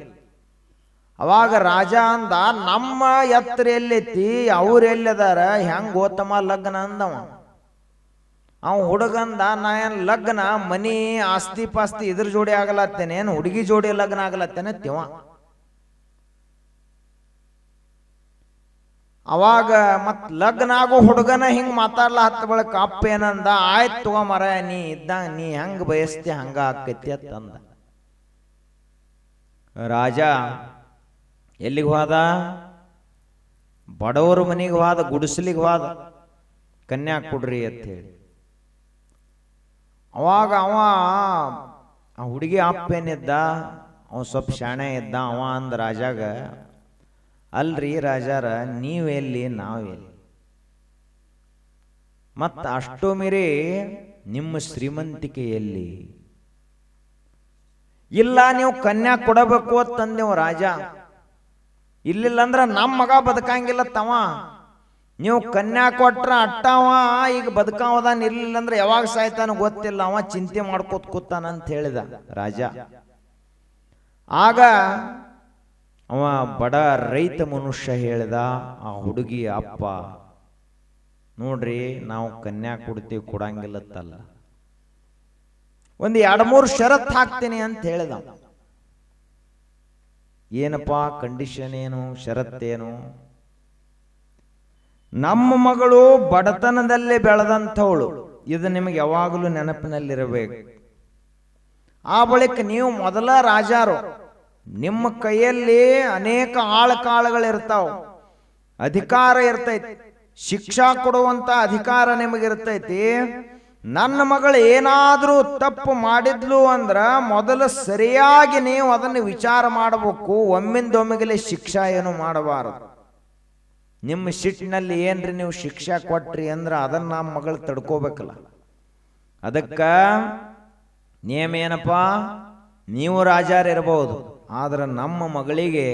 ಅವಾಗ ರಾಜ ಅಂದ, ನಮ್ಮ ಎತ್ತರ ಎಲ್ಲೈತಿ, ಅವ್ರು ಎಲ್ಲದಾರ, ಹೆಂಗ್ ಓತಮ ಲಗ್ನ ಅಂದವ. ಅವ ಹುಡುಗಂದ, ನಾ ಏನ್ ಲಗ್ನ ಮನಿ ಆಸ್ತಿ ಪಾಸ್ತಿ ಇದ್ರ ಜೋಡಿ ಆಗಲತ್ತೇನೆ, ಏನ್ ಹುಡುಗಿ ಜೋಡಿ ಲಗ್ನ ಆಗಲತ್ತೇನೆ ತಿವ. ಅವಾಗ ಮತ್ ಲಗ್ನ ಆಗೋ ಹುಡುಗನ ಹಿಂಗ್ ಮಾತಾಡ್ಲ ಹತ್ತ ಬಳಕ ಅಪ್ಪ ಏನಂದ, ಆಯ್ತು ತಗೋ ಮರ, ನೀ ಇದ್ದಂಗ ನೀ ಹೆಂಗ್ ಬಯಸ್ತಿ ಹಂಗ ಆಕೈತಿ ಅಂತಂದ. ರಾಜ ಎಲ್ಲಿಗೆ ಹೋದ? ಬಡವರು ಮನಿಗೆ ಹೋದ, ಗುಡಿಸಲಿಗೆ ಹೋದ, ಕನ್ಯಾ ಕೊಡ್ರಿ ಅಂತ ಹೇಳಿ. ಅವಾಗ ಅವ ಆ ಹುಡುಗಿ ಅಪ್ಪ ಏನಿದ್ದ, ಅವ ಸ್ವಲ್ಪ ಶಾಣೆ ಇದ್ದ. ಅವ ಅಂದ ರಾಜಾಗ, ಅಲ್ರಿ ರಾಜಾರ, ನೀವೆಲ್ಲಿ ನಾವೆಲ್ಲಿ? ಮತ್ತ ಅಷ್ಟು ಮೀರಿ ನಿಮ್ಮ ಶ್ರೀಮಂತಿಕೆಯಲ್ಲಿ ಇಲ್ಲ, ನೀವು ಕನ್ಯಾ ಕೊಡಬೇಕು ಅಂತಂದೇವು ರಾಜ. ಇಲ್ಲಿಲ್ಲ ಅಂದ್ರ ನಮ್ಮ ಮಗ ಬದುಕಂಗಿಲ್ಲ ತವ. ನೀವು ಕನ್ಯಾ ಕೊಟ್ರ ಅಟ್ಟವ ಈಗ ಬದುಕಾವದಾನ, ಇರ್ಲಿಲ್ಲ ಅಂದ್ರೆ ಯಾವಾಗ ಸಾಯ್ತಾನ ಗೊತ್ತಿಲ್ಲ, ಅವ ಚಿಂತೆ ಮಾಡ್ಕೋತ ಕೂತಾನ ಅಂತ ಹೇಳಿದ ರಾಜ. ಆಗ ಅವ ಬಡ ರೈತ ಮನುಷ್ಯ ಹೇಳಿದ ಆ ಹುಡುಗಿ ಅಪ್ಪ, ನೋಡ್ರಿ ನಾವು ಕನ್ಯಾ ಕೊಡ್ತೀವಿ, ಕೊಡಂಗಿಲ್ಲತ್ತಲ್ಲ, ಒಂದು 2-3 ಷರತ್ ಹಾಕ್ತೀನಿ ಅಂತ ಹೇಳಿದ. ಏನಪ್ಪಾ ಕಂಡೀಷನ್ ಏನು, ಷರತ್ತೇನು? ನಮ್ಮ ಮಗಳು ಬಡತನದಲ್ಲಿ ಬೆಳೆದಂಥವಳು, ಇದು ನಿಮಗೆ ಯಾವಾಗಲೂ ನೆನಪಿನಲ್ಲಿರಬೇಕು. ಆ ಬಳಿಕ ನೀವು ಮೊದಲ ರಾಜಾರು, ನಿಮ್ಮ ಕೈಯಲ್ಲಿ ಅನೇಕ ಆಳಕಾಳುಗಳಿರ್ತಾವ, ಅಧಿಕಾರ ಇರ್ತೈತಿ, ಶಿಕ್ಷಾ ಕೊಡುವಂತ ಅಧಿಕಾರ ನಿಮಗಿರ್ತೈತಿ. ನನ್ನ ಮಗಳು ಏನಾದರೂ ತಪ್ಪು ಮಾಡಿದ್ಲು ಅಂದ್ರ ಮೊದಲು ಸರಿಯಾಗಿ ನೀವು ಅದನ್ನು ವಿಚಾರ ಮಾಡಬೇಕು. ಒಮ್ಮಿಂದೊಮ್ಮೆಗಲೇ ಶಿಕ್ಷಾ ಏನು ಮಾಡಬಾರದು. ನಿಮ್ಮ ಸಿಟ್ಟಿನಲ್ಲಿ ಏನ್ರಿ ನೀವು ಶಿಕ್ಷಾ ಕೊಟ್ರಿ ಅಂದ್ರೆ ಅದನ್ನ ನಮ್ಮ ಮಗಳು ತಡ್ಕೋಬೇಕಲ್ಲ. ಅದಕ್ಕ ನಿಯಮ ಏನಪ್ಪ, ನೀವು ರಾಜಾರ ಇರಬಹುದು, ಆದ್ರೆ ನಮ್ಮ ಮಗಳಿಗೆ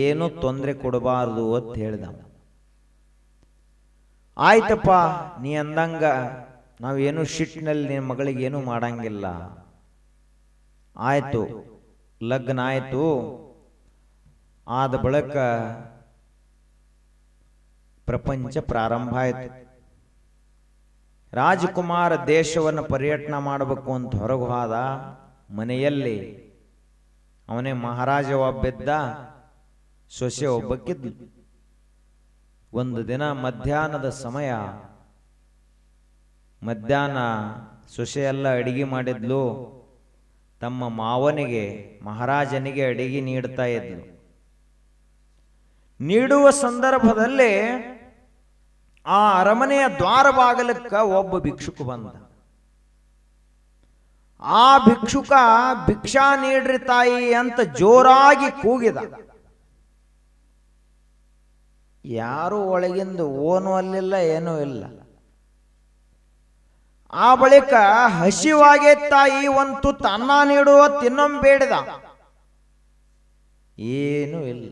ಏನು ತೊಂದರೆ ಕೊಡಬಾರದು ಅಂತ ಹೇಳಿದ. ಆಯ್ತಪ್ಪ, ನೀ ಅಂದಂಗ ನಾವೇನು ಶಿಟ್ಟಿನಲ್ಲಿ ನಿನ್ನ ಮಗಳಿಗೆ ಏನು ಮಾಡಂಗಿಲ್ಲ. ಆಯ್ತು, ಲಗ್ನ ಆಯ್ತು. ಆದ ಬಳಿಕ ಪ್ರಪಂಚ ಪ್ರಾರಂಭ ಆಯಿತು. ರಾಜಕುಮಾರ ದೇಶವನ್ನು ಪರ್ಯಟನೆ ಮಾಡಬೇಕು ಅಂತ ಹೊರಗೆ ಹೋದ. ಮನೆಯಲ್ಲಿ ಅವನೇ ಮಹಾರಾಜ ಒಬ್ಬಿದ್ದ, ಸೊಸೆ ಒಬ್ಬಕ್ಕಿದ್ಲು. ಒಂದು ದಿನ ಮಧ್ಯಾಹ್ನದ ಸಮಯ, ಮಧ್ಯಾಹ್ನ ಸೊಸೆಯೆಲ್ಲ ಅಡಿಗೆ ಮಾಡಿದ್ಲು. ತಮ್ಮ ಮಾವನಿಗೆ, ಮಹಾರಾಜನಿಗೆ ಅಡಿಗೆ ನೀಡ್ತಾ ಇದ್ಲು. ನೀಡುವ ಸಂದರ್ಭದಲ್ಲಿ ಆ ಅರಮನೆಯ ದ್ವಾರ ಬಾಗಲಕ್ಕ ಒಬ್ಬ ಭಿಕ್ಷುಕ ಬಂದ. ಆ ಭಿಕ್ಷುಕ ಭಿಕ್ಷಾ ನೀಡ್ರಿ ತಾಯಿ ಅಂತ ಜೋರಾಗಿ ಕೂಗಿದ. ಯಾರು ಒಳಗಿಂದ ಓನು ಅಲ್ಲಿಲ್ಲ, ಏನೂ ಇಲ್ಲ. ಆ ಬಳಿಕ ಹಸಿವಾಗೆ ತಾಯಿ ಒಂದು ತುತ್ತು ಅನ್ನ ನೀಡುವ ತಿನ್ನೊಂಬೇಡಿದ, ಏನೂ ಇಲ್ಲ.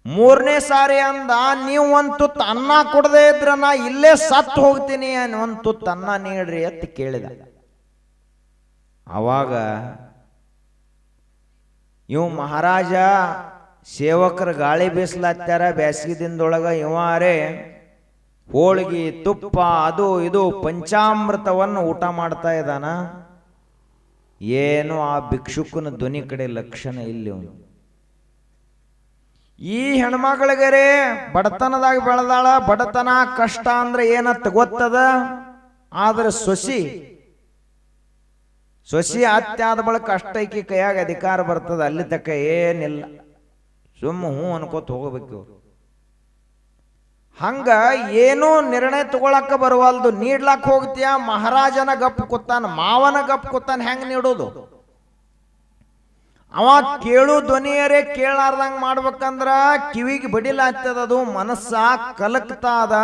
ಮೂರನೇ ಸಾರಿ ಅಂದ, ನೀವು ಒಂದು ತುತ್ತು ಅನ್ನ ಕೊಡದೇ ಇದ್ರ ನಾ ಇಲ್ಲೇ ಸತ್ತು ಹೋಗ್ತೀನಿ, ಒಂದು ತುತ್ತು ಅನ್ನ ನೀಡ್ರಿ ಅಂತ ಕೇಳಿದ. ಅವಾಗ ಇವ್ ಮಹಾರಾಜ ಸೇವಕರು ಗಾಳಿ ಬೀಸ್ಲಾತ್ಯಾರ, ಬ್ಯಾಸಗಿ ದಿನದೊಳಗ ಇವಾರೇ ಹೋಳಿಗೆ, ತುಪ್ಪ, ಅದು ಇದು ಪಂಚಾಮೃತವನ್ನು ಊಟ ಮಾಡ್ತಾ ಇದ್ದಾನ. ಏನು ಆ ಭಿಕ್ಷುಕನ ಧ್ವನಿ ಕಡೆ ಲಕ್ಷಣ ಇಲ್ಲಿ. ಈ ಹೆಣ್ಮಗಳಿಗರೇ ಬಡತನದಾಗ ಬೆಳೆದಾಳ. ಬಡತನ ಕಷ್ಟ ಅಂದ್ರೆ ಏನತ್ತ ಗೊತ್ತದ. ಆದ್ರೆ ಸೊಸಿ ಅತ್ಯಾದ ಬಳಿಕ ಅಷ್ಟೈಕಿ ಕೈಯಾಗ ಅಧಿಕಾರ ಬರ್ತದ. ಅಲ್ಲಿ ತಕ್ಕ ಏನಿಲ್ಲ, ಸುಮ್ಮ ಹೂ ಅನ್ಕೋತ ಹೋಗಬೇಕು. ಹಂಗ ಏನೂ ನಿರ್ಣಯ ತಗೊಳಕ ಬರುವಲ್ದು. ನೀಡ್ಲಾಕ್ ಹೋಗ್ತೀಯ, ಮಹಾರಾಜನ ಗಪ್ ಕೂತಾನ, ಮಾವನ ಗಪ್ ಕೂತಾನ, ಹೆಂಗ್ ನೀಡೋದು? ಅವ ಕೇಳು ಧ್ವನಿಯರೇ ಕೇಳಾರ್ದಂಗ ಮಾಡ್ಬೇಕಂದ್ರ ಕಿವಿಗೆ ಬಡಿಲಾಗ್ತದದು, ಮನಸ್ಸ ಕಲಕ್ತಾದ.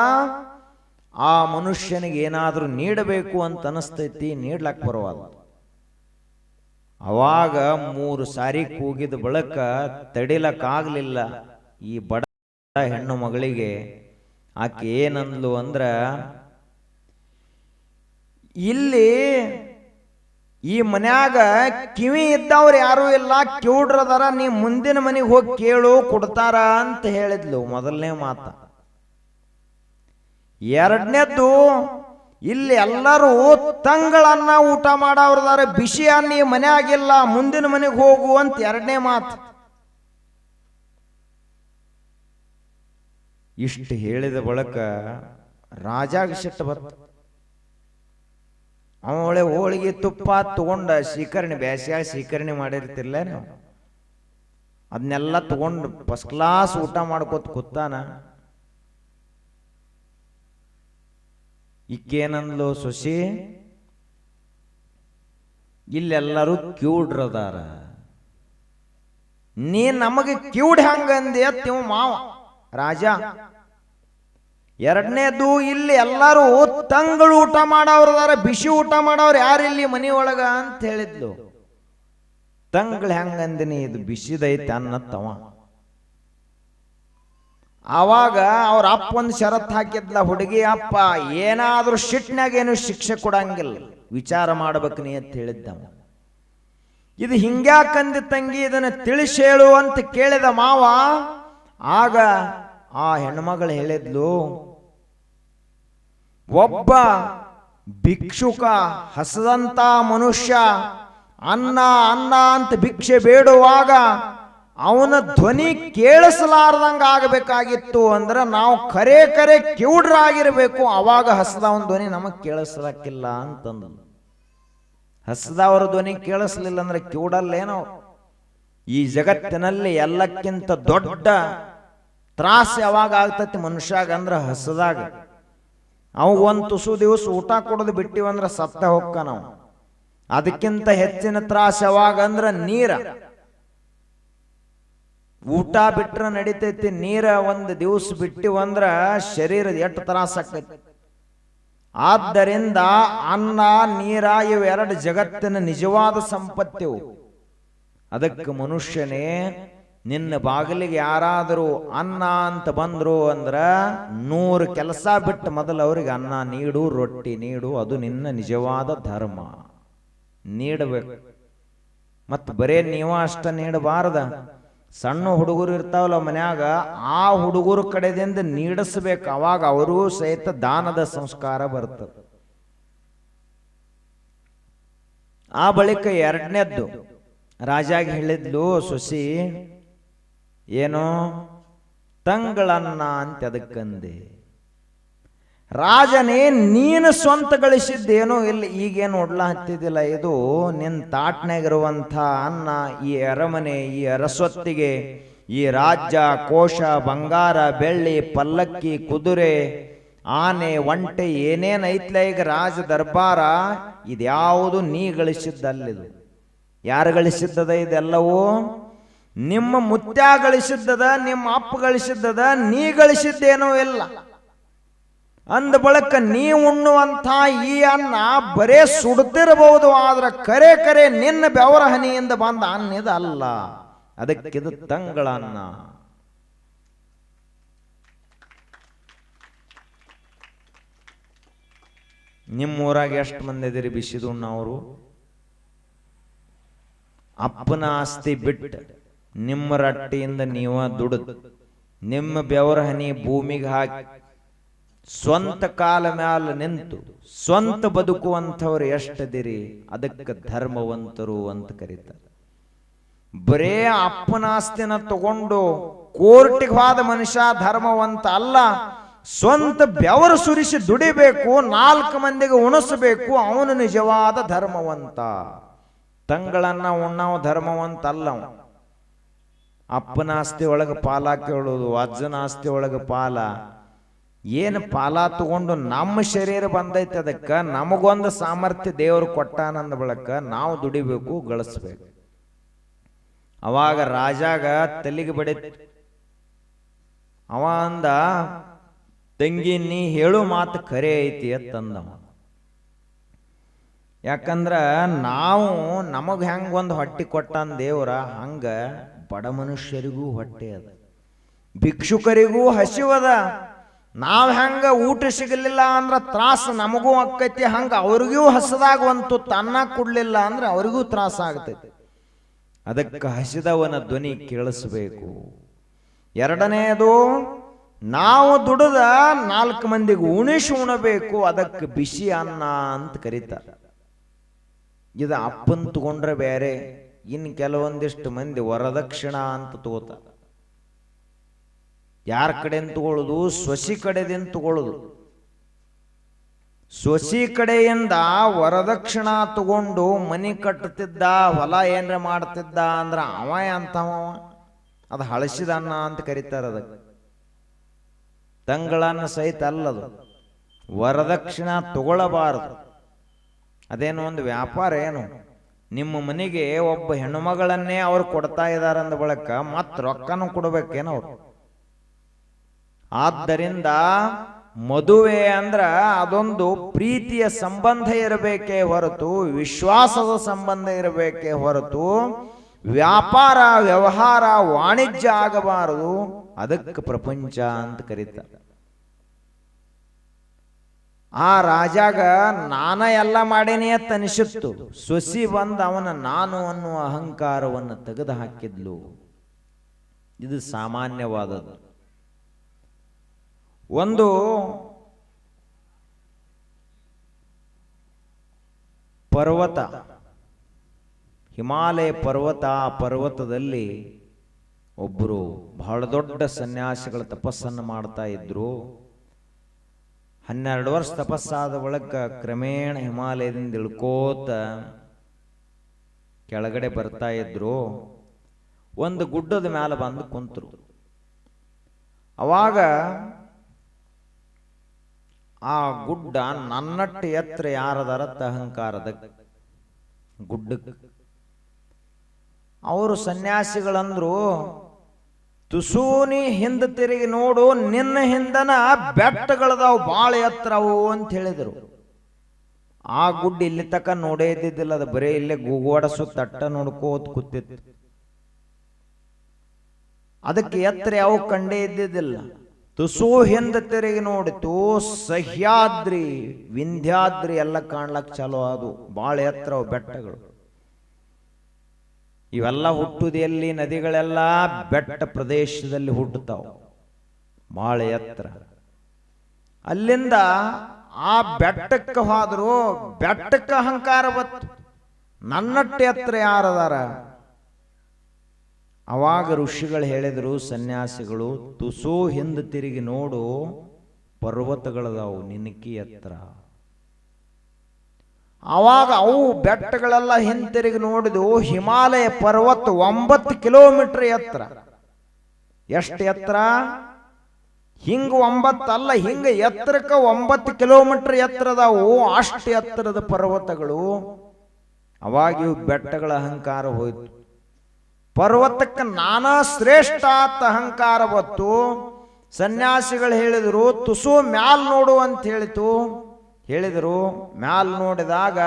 ಆ ಮನುಷ್ಯನಿಗೆ ಏನಾದ್ರೂ ನೀಡಬೇಕು ಅಂತ ಅನಿಸ್ತೈತಿ, ನೀಡ್ಲಾಕ್ ಬರುವಲ್ಲ. ಅವಾಗ 3 ಸಾರಿ ಕೂಗಿದ ಬಳಿಕ ತಡಿಲಕ್ಕಾಗ್ಲಿಲ್ಲ ಈ ಬಡ ಹೆಣ್ಣು ಮಗಳಿಗೆ. ಆಕೆ ಏನಂದ್ಲು ಅಂದ್ರ, ಇಲ್ಲಿ ಈ ಮನ್ಯಾಗ ಕಿವಿ ಇದ್ದವ್ರು ಯಾರು ಇಲ್ಲ, ಕಿವುಡ್ರದಾರ, ನೀ ಮುಂದಿನ ಮನೆಗೆ ಹೋಗಿ ಕೇಳು, ಕೊಡ್ತಾರ ಅಂತ ಹೇಳಿದ್ಲು. ಮೊದಲನೇ ಮಾತ. ಎರಡನೇದ್ದು, ಇಲ್ಲಿ ಎಲ್ಲರೂ ತಂಗಳನ್ನ ಊಟ ಮಾಡವ್ರದಾರ, ಬಿಸಿ ಅನ್ನ ಈ ಮನ್ಯಾಗಿಲ್ಲ, ಮುಂದಿನ ಮನೆಗೆ ಹೋಗು ಅಂತ ಎರಡನೇ ಮಾತು. ಇಷ್ಟು ಹೇಳಿದ ಬಳಿಕ ರಾಜಾಗ ಸಿಟ್ಟು ಬಂತು. ಅವಳೆ ಹೋಳಿಗೆ ತುಪ್ಪ ತಗೊಂಡ ಶೀಕರಣೆ, ಬ್ಯಾಸ್ಯಾಗ ಶೀಕರಣೆ ಮಾಡಿರ್ತಿರ್ಲ ನೀವು, ಅದನ್ನೆಲ್ಲ ತಗೊಂಡು ಫಸ್ಟ್ ಕ್ಲಾಸ್ ಊಟ ಮಾಡ್ಕೋತ ಕೂತಾನ. ಈಕೇನಂದ್ಲು ಸೊಸಿ, ಇಲ್ಲೆಲ್ಲರೂ ಕ್ಯೂಡ್ರದಾರ, ನೀ ನಮಗೆ ಕ್ಯೂಡ್ ಹಂಗಂದೆ ಅತ್ತಿವ ಮಾವ ರಾಜ. ಎರಡನೇದು, ಇಲ್ಲಿ ಎಲ್ಲರೂ ತಂಗಳು ಊಟ ಮಾಡವ್ರದಾರ, ಬಿಸಿ ಊಟ ಮಾಡವ್ರು ಯಾರಿಲ್ಲಿ ಮನೆಯೊಳಗ ಅಂತ ಹೇಳಿದ್ಲು. ತಂಗಳು ಹೆಂಗಂದಿನಿ, ಇದು ಬಿಸಿದೈತೆ ಅನ್ನತ್ತವ. ಆವಾಗ ಅವ್ರ ಅಪ್ಪ ಒಂದು ಷರತ್ ಹಾಕಿದ್ಲ, ಹುಡುಗಿ ಅಪ್ಪ ಏನಾದ್ರೂ ಶಿಟ್ನಾಗ ಏನು ಶಿಕ್ಷೆ ಕೊಡಂಗಿಲ್ಲ, ವಿಚಾರ ಮಾಡ್ಬೇಕು ನೀ ಅಂತ ಹೇಳಿದ್ದವ. ಇದು ಹಿಂಗ್ಯಾಕಂದಿ ತಂಗಿ, ಇದನ್ನ ತಿಳಿಸಿ ಹೇಳು ಅಂತ ಕೇಳಿದ ಮಾವ. ಆಗ ಆ ಹೆಣ್ಮಗಳು ಹೇಳಿದ್ಲು, ಒಬ್ಬ ಭಿಕ್ಷುಕ ಹಸದಂತ ಮನುಷ್ಯ ಅನ್ನ ಅನ್ನ ಅಂತ ಭಿಕ್ಷೆ ಬೇಡುವಾಗ ಅವನ ಧ್ವನಿ ಕೇಳಿಸಲಾರ್ದಂಗ ಆಗಬೇಕಾಗಿತ್ತು ಅಂದ್ರೆ ನಾವು ಕರೆ ಕರೆ ಕಿವುಡ್ರಾಗಿರ್ಬೇಕು. ಅವಾಗ ಹಸದವನ ಧ್ವನಿ ನಮಗ್ ಕೇಳಿಸ್ಲಕ್ಕಿಲ್ಲ ಅಂತಂದು. ಹಸದವರ ಧ್ವನಿ ಕೇಳಿಸ್ಲಿಲ್ಲ ಅಂದ್ರೆ ಕಿವುಡಲ್ಲೇನೋ. ಈ ಜಗತ್ತಿನಲ್ಲಿ ಎಲ್ಲಕ್ಕಿಂತ ದೊಡ್ಡ ತ್ರಾಸ ಯಾವಾಗ ಆಗ್ತತಿ ಮನುಷ್ಯಾಗ ಅಂದ್ರ ಹಸದಾಗ. ಅವಾಗ ಒಂದು ತುಸು ದಿವಸ ಊಟ ಕೊಡೋದು ಬಿಟ್ಟಿವಂದ್ರ ಸತ್ತ ಹೊಕ್ಕ ನಾವು. ಅದಕ್ಕಿಂತ ಹೆಚ್ಚಿನ ತ್ರಾಸ ಯಾವಾಗ ಅಂದ್ರ ನೀರ. ಊಟ ಬಿಟ್ರ ನಡಿತೈತಿ, ನೀರ ಒಂದು ದಿವಸ ಬಿಟ್ಟಿವಂದ್ರ ಶರೀರದ ಎಷ್ಟು ತ್ರಾಸ ಆಕೈತಿ. ಆದ್ದರಿಂದ ಅನ್ನ ನೀರ ಇವೆರಡು ಜಗತ್ತಿನ ನಿಜವಾದ ಸಂಪತ್ತಿವು. ಅದಕ್ಕೆ ಮನುಷ್ಯನೇ ನಿನ್ನ ಬಾಗಿಲಿಗೆ ಯಾರಾದರೂ ಅನ್ನ ಅಂತ ಬಂದ್ರು ಅಂದ್ರ 100 ಕೆಲಸ ಬಿಟ್ಟು ಮೊದಲು ಅವ್ರಿಗೆ ಅನ್ನ ನೀಡು, ರೊಟ್ಟಿ ನೀಡು. ಅದು ನಿನ್ನ ನಿಜವಾದ ಧರ್ಮ. ನೀಡಬೇಕು. ಮತ್ತು ಬರೇ ನೀವ ಅಷ್ಟ ನೀಡಬಾರ್ದ. ಸಣ್ಣ ಹುಡುಗರು ಇರ್ತಾವಲ್ಲ ಮನ್ಯಾಗ, ಆ ಹುಡುಗರ ಕಡೆದಿಂದ ನೀಡಿಸ್ಬೇಕು. ಅವಾಗ ಅವರೂ ಸಹಿತ ದಾನದ ಸಂಸ್ಕಾರ ಬರ್ತದೆ. ಆ ಬಳಿಕ ಎರಡನೇದ್ದು ರಾಜಾಗ ಹೇಳಿದ್ಲು ಸೊಸಿ, ಏನೋ ತಂಗಳನ್ನ ಅಂತ ಅದಕ್ಕಂದೆ. ರಾಜನೇ, ನೀನು ಸ್ವಂತ ಗಳಿಸಿದ್ದೇನೋ ಇಲ್ಲ, ಈಗೇನು ಒಡ್ಲ ಹತ್ತಿದಿಲ್ಲ. ಇದು ನಿನ್ನ ತಾಟ್ನಾಗಿರುವಂಥ ಅನ್ನ, ಈ ಅರಮನೆ, ಈ ಅರಸೊತ್ತಿಗೆ, ಈ ರಾಜ್ಯ, ಕೋಶ, ಬಂಗಾರ, ಬೆಳ್ಳಿ, ಪಲ್ಲಕ್ಕಿ, ಕುದುರೆ, ಆನೆ, ಒಂಟೆ, ಏನೇನು ಐತ್ಲ ಈಗ ರಾಜ ದರ್ಬಾರ, ಇದ್ಯಾವುದು ನೀ ಗಳಿಸಿದ್ದಲ್ಲಿದು. ಯಾರು ಗಳಿಸಿದ್ದದ ಇದೆಲ್ಲವೂ? ನಿಮ್ಮ ಮುತ್ಯ ಗಳಿಸಿದ್ದದ, ನಿಮ್ಮ ಅಪ್ಪ ಗಳಿಸಿದ್ದದ, ನೀ ಗಳಿಸಿದ್ದೇನೋ ಇಲ್ಲ. ಅಂದ ಬಳಕ ನೀ ಉಣ್ಣುವಂಥ ಈ ಅನ್ನ ಬರೇ ಸುಡ್ತಿರಬಹುದು, ಆದ್ರೆ ಕರೆ ಕರೆ ನಿನ್ನ ಬೆವರ ಹನಿಯಿಂದ ಬಂದ ಅನ್ನ ಇದು ಅಲ್ಲ. ಅದಕ್ಕಿದು ತಂಗಳ ಅನ್ನ. ನಿಮ್ಮೂರಾಗ ಎಷ್ಟು ಮಂದಿ ಇದಿರಿ ಬಿಸಿದು ಉಣ್ಣವರು? ಅಪ್ಪನ ಆಸ್ತಿ ಬಿಟ್ಟು ನಿಮ್ಮ ರಟ್ಟಿಯಿಂದ ನೀವ ದುಡಿದು ನಿಮ್ಮ ಬೆವರ ಹನಿ ಭೂಮಿಗೆ ಹಾಕಿ ಸ್ವಂತ ಕಾಲ ಮ್ಯಾಲ ನಿಂತು ಸ್ವಂತ ಬದುಕುವಂಥವ್ರು ಎಷ್ಟದಿರಿ? ಅದಕ್ಕೆ ಧರ್ಮವಂತರು ಅಂತ ಕರೀತಾರೆ. ಬರೇ ಅಪ್ಪನ ಆಸ್ತಿನ ತಗೊಂಡು ಕೋರ್ಟಿಗೆ ಹೋದ ಮನುಷ್ಯ ಧರ್ಮವಂತ ಅಲ್ಲ. ಸ್ವಂತ ಬೆವರು ಸುರಿಸಿ ದುಡಿಬೇಕು, 4 ಮಂದಿಗೆ ಉಣಿಸಬೇಕು, ಅವನು ನಿಜವಾದ ಧರ್ಮವಂತ. ತಂಗಳನ್ನ ಉಣ್ಣವ ಧರ್ಮವಂತ ಅಲ್ಲ. ಅಪ್ಪನ ಆಸ್ತಿ ಒಳಗೆ ಪಾಲ ಕೇಳೋದು, ಅಜ್ಜನ ಆಸ್ತಿ ಒಳಗೆ ಪಾಲ, ಏನು ಪಾಲ ತಗೊಂಡು ನಮ್ಮ ಶರೀರ ಬಂದೈತೆ, ಅದಕ್ಕೆ ನಮಗೊಂದು ಸಾಮರ್ಥ್ಯ ದೇವರು ಕೊಟ್ಟಾನಂದ ಬಳಕ ನಾವು ದುಡಿಬೇಕು, ಗಳಿಸ್ಬೇಕು. ಅವಾಗ ರಾಜಾಗ ತಲೆಗೆ ಬಡಿತು. ಅವ ಅಂದ, ತಂಗಿ ನೀ ಹೇಳು ಮಾತು ಖರೆ ಐತಿ ಅಂತಂದವ. ಯಾಕಂದ್ರ ನಾವು ನಮಗ್ ಹೆಂಗ ಒಂದು ಹೊಟ್ಟೆ ಕೊಟ್ಟಾನ ದೇವ್ರ, ಹಂಗ ಬಡ ಮನುಷ್ಯರಿಗೂ ಹೊಟ್ಟೆ ಅದ, ಭಿಕ್ಷುಕರಿಗೂ ಹಸಿವದ. ನಾವ್ ಹೆಂಗ ಊಟ ಸಿಗಲಿಲ್ಲ ಅಂದ್ರ ತ್ರಾಸ ನಮಗೂ ಆಕ್ಕೈತಿ, ಹಂಗ ಅವ್ರಿಗೂ ಹಸದಾಗ ಒಂದು ತನ್ನ ಕೊಡ್ಲಿಲ್ಲ ಅಂದ್ರೆ ಅವ್ರಿಗೂ ತ್ರಾಸ ಆಗ್ತೈತಿ. ಅದಕ್ಕೆ ಹಸಿದವನ ಧ್ವನಿ ಕೇಳಿಸ್ಬೇಕು. ಎರಡನೆಯದು, ನಾವು ದುಡಿದ 4 ಮಂದಿಗೆ ಉಣಿಸಿ ಉಣಬೇಕು. ಅದಕ್ಕೆ ಬಿಸಿ ಅನ್ನ ಅಂತ ಕರೀತಾರೆ. ಇದು ಅಪ್ಪನ್ ತಗೊಂಡ್ರೆ ಬೇರೆ, ಇನ್ನು ಕೆಲವೊಂದಿಷ್ಟು ಮಂದಿ ವರದಕ್ಷಿಣ ಅಂತ ತಗೋತಾರೆ. ಯಾರ ಕಡೆಯಿಂದ ತಗೊಳ್ಳೋದು? ಸೊಸಿ ಕಡೆದಿಂದ ತಗೊಳ್ಳೋದು. ಸೊಸಿ ಕಡೆಯಿಂದ ವರದಕ್ಷಿಣ ತಗೊಂಡು ಮನಿ ಕಟ್ಟುತ್ತಿದ್ದ, ಹೊಲ ಏನ್ರ ಮಾಡ್ತಿದ್ದ ಅಂದ್ರ ಅವ ಅಂತವ, ಅದು ಹಳಸಿದನ್ನ ಅಂತ ಕರೀತಾರೆ. ಅದಕ್ಕೆ ತಂಗಳನ್ನ ಸಹಿತ ಅಲ್ಲದು. ವರದಕ್ಷಿಣ ತಗೊಳ್ಳಬಾರದು. ಅದೇನೋ ಒಂದು ವ್ಯಾಪಾರ. ಏನು ನಿಮ್ಮ ಮನೆಗೆ ಒಬ್ಬ ಹೆಣ್ಣುಮಗಳನ್ನೇ ಅವ್ರು ಕೊಡ್ತಾ ಇದಾರಂದ ಬಳಕ ಮತ್ ರೊಕ್ಕನೂ ಕೊಡ್ಬೇಕೇನೋ ಅವ್ರು. ಆದ್ದರಿಂದ ಮದುವೆ ಅಂದ್ರ ಅದೊಂದು ಪ್ರೀತಿಯ ಸಂಬಂಧ ಇರಬೇಕೇ ಹೊರತು, ವಿಶ್ವಾಸದ ಸಂಬಂಧ ಇರಬೇಕೇ ಹೊರತು ವ್ಯಾಪಾರ, ವ್ಯವಹಾರ, ವಾಣಿಜ್ಯ ಆಗಬಾರದು. ಅದಕ್ಕೆ ಪ್ರಪಂಚ ಅಂತ ಕರೀತಾರೆ. ಆ ರಾಜಾಗ ನಾನ ಎಲ್ಲ ಮಾಡೇನಿ ಅಂತ ಅನಿಸಿತ್ತು. ಸೊಸಿ ಬಂದ ಅವನ ನಾನು ಅನ್ನುವ ಅಹಂಕಾರವನ್ನು ತೆಗೆದು ಹಾಕಿದ್ಲು. ಇದು ಸಾಮಾನ್ಯವಾದದ್ದು. ಒಂದು ಪರ್ವತ, ಹಿಮಾಲಯ ಪರ್ವತ, ಆ ಪರ್ವತದಲ್ಲಿ ಒಬ್ಬರು ಬಹಳ ದೊಡ್ಡ ಸನ್ಯಾಸಿಗಳ ತಪಸ್ಸನ್ನು ಮಾಡ್ತಾ ಇದ್ರು. 12 ವರ್ಷ ತಪಸ್ಸಾದ ಬಳಿಕ ಕ್ರಮೇಣ ಹಿಮಾಲಯದಿಂದ ಇಳ್ಕೋತ ಕೆಳಗಡೆ ಬರ್ತಾ ಇದ್ರು. ಒಂದು ಗುಡ್ಡದ ಮೇಲೆ ಬಂದು ಕುಂತರು. ಅವಾಗ ಆ ಗುಡ್ಡ ನನ್ನಟ್ಟು ಎತ್ತರ ಯಾರದರತ್ತ ಅಹಂಕಾರದ ಗುಡ್ಡಕ್ಕೆ. ಅವರು ಸನ್ಯಾಸಿಗಳಂದ್ರು, ತುಸೂನಿ ಹಿಂದ ತಿರುಗಿ ನೋಡು, ನಿನ್ನ ಹಿಂದನ ಬೆಟ್ಟಗಳದಾವು ಭಾಳ ಎತ್ತರವು ಅಂತ ಹೇಳಿದರು. ಆ ಗುಡ್ಡ ಇಲ್ಲಿ ತಕ ನೋಡೇ ಇದ್ದಿದ್ದಿಲ್ಲ, ಅದು ಬರೀ ಇಲ್ಲೇ ಗೂಗೋಡಸು ತಟ್ಟ ನೋಡ್ಕೋತ ಕೂತಿತ್ತು. ಅದಕ್ಕೆ ಎತ್ತರ ಯಾವ ಕಂಡೇ ಇದ್ದಿದ್ದಿಲ್ಲ. ತುಸು ಹಿಂದ ತಿರುಗಿ ನೋಡಿತು, ಸಹ್ಯಾದ್ರಿ ವಿಂಧ್ಯಾದ್ರಿ ಎಲ್ಲ ಕಾಣ್ಲಕ್ ಚಲೋ. ಅದು ಭಾಳ ಎತ್ತರ ಬೆಟ್ಟಗಳು. ಇವೆಲ್ಲ ಹುಟ್ಟುದು ಎಲ್ಲಿ? ನದಿಗಳೆಲ್ಲ ಬೆಟ್ಟ ಪ್ರದೇಶದಲ್ಲಿ ಹುಟ್ಟುತ್ತಾವ, ಭಾಳ ಎತ್ತರ. ಅಲ್ಲಿಂದ ಆ ಬೆಟ್ಟಕ್ಕೆ ಹೋದ್ರು. ಬೆಟ್ಟಕ್ಕೆ ಅಹಂಕಾರ ಬತ್ತು, ನನ್ನಟ್ಟು ಎತ್ತರ ಯಾರದಾರ? ಅವಾಗ ಋಷಿಗಳು ಹೇಳಿದರು, ಸನ್ಯಾಸಿಗಳು, ತುಸು ಹಿಂದ ತಿರುಗಿ ನೋಡು, ಪರ್ವತಗಳದಾವು ನಿನಕಿ ಎತ್ತರ. ಆವಾಗ ಅವು ಬೆಟ್ಟಗಳೆಲ್ಲ ಹಿಂತಿರುಗಿ ನೋಡಿದು, ಹಿಮಾಲಯ ಪರ್ವತ 9 ಕಿಲೋಮೀಟರ್ ಎತ್ತರ. ಎಷ್ಟು ಎತ್ತರ? ಹಿಂಗ 9 ಅಲ್ಲ, ಹಿಂಗ ಎತ್ತರಕ್ಕೆ 9 ಕಿಲೋಮೀಟರ್ ಎತ್ತರದಾವು. ಅಷ್ಟು ಎತ್ತರದ ಪರ್ವತಗಳು. ಅವಾಗ ಇವು ಬೆಟ್ಟಗಳ ಅಹಂಕಾರ ಹೋಯ್ತು. ಪರ್ವತಕ್ಕೆ ನಾನಾ ಶ್ರೇಷ್ಠ ಅಂತ ಅಹಂಕಾರ ಬತ್ತು. ಸನ್ಯಾಸಿಗಳು ಹೇಳಿದರು, ತುಸು ಮ್ಯಾಲ್ ನೋಡು ಅಂತ ಹೇಳಿದರು. ಮ್ಯಾಲ್ ನೋಡಿದಾಗ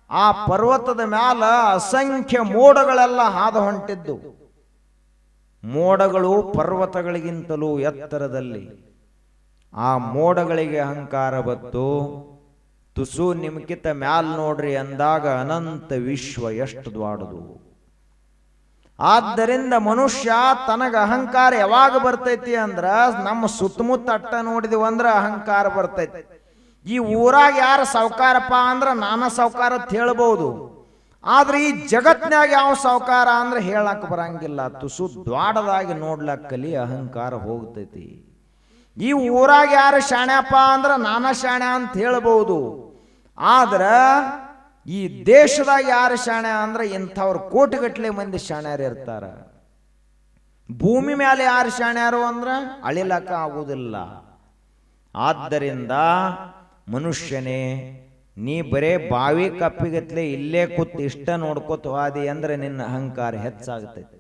ಆ ಪರ್ವತದ ಮ್ಯಾಲ ಅಸಂಖ್ಯ ಮೋಡಗಳೆಲ್ಲ ಹಾದು ಹೊಂಟಿದ್ದು. ಮೋಡಗಳು ಪರ್ವತಗಳಿಗಿಂತಲೂ ಎತ್ತರದಲ್ಲಿ. ಆ ಮೋಡಗಳಿಗೆ ಅಹಂಕಾರ ಬತ್ತು. ತುಸು ನಿಮ್ಕಿಂತ ಮ್ಯಾಲ್ ನೋಡ್ರಿ ಅಂದಾಗ ಅನಂತ ವಿಶ್ವ ಎಷ್ಟು ದ್ವಾಡದು. ಆದ್ದರಿಂದ ಮನುಷ್ಯ ತನಗ ಅಹಂಕಾರ ಯಾವಾಗ ಬರ್ತೈತಿ ಅಂದ್ರ, ನಮ್ಮ ಸುತ್ತಮುತ್ತ ಅಟ್ಟ ನೋಡಿದೀವಿ ಅಂದ್ರ ಅಹಂಕಾರ ಬರ್ತೈತಿ. ಈ ಊರಾಗ ಯಾರು ಸಾವುಕಾರಪ್ಪ ಅಂದ್ರ ನಾನಾ ಸಾವುಕಾರ ಅಂತ ಹೇಳ್ಬಹುದು. ಆದ್ರೆ ಈ ಜಗತ್ನ್ಯಾಗ ಯಾವ ಸಾವುಕಾರ ಅಂದ್ರೆ ಹೇಳಕ್ ಬರಂಗಿಲ್ಲ. ತುಸು ದ್ವಾಡದಾಗಿ ನೋಡ್ಲಕ್ ಕಲಿ, ಅಹಂಕಾರ ಹೋಗ್ತೈತಿ. ಈ ಊರಾಗ ಯಾರು ಶಾಣ್ಯಪ್ಪ ಅಂದ್ರ ನಾನಾ ಶಾಣ್ಯ ಅಂತ ಹೇಳ್ಬಹುದು. ಆದ್ರ ಈ ದೇಶದಾಗ ಯಾರು ಶಾಣ್ಯ ಅಂದ್ರೆ ಇಂಥವ್ರು ಕೋಟಿಗಟ್ಟಲೆ ಮಂದಿ ಶಾಣ್ಯರು ಇರ್ತಾರ. ಭೂಮಿ ಮೇಲೆ ಯಾರು ಶಾಣ್ಯಾರು ಅಂದ್ರ ಅಳಿಲಕ್ಕ ಆಗುವುದಿಲ್ಲ. ಆದ್ದರಿಂದ ಮನುಷ್ಯನೇ, ನೀ ಬರೇ ಬಾವಿ ಕಪ್ಪಿಗತ್ಲೆ ಇಲ್ಲೇ ಕೂತ್ ಇಷ್ಟ ನೋಡ್ಕೋತ ವಾದಿ ಅಂದ್ರೆ ನಿನ್ನ ಅಹಂಕಾರ ಹೆಚ್ಚಾಗ್ತೈತಿ.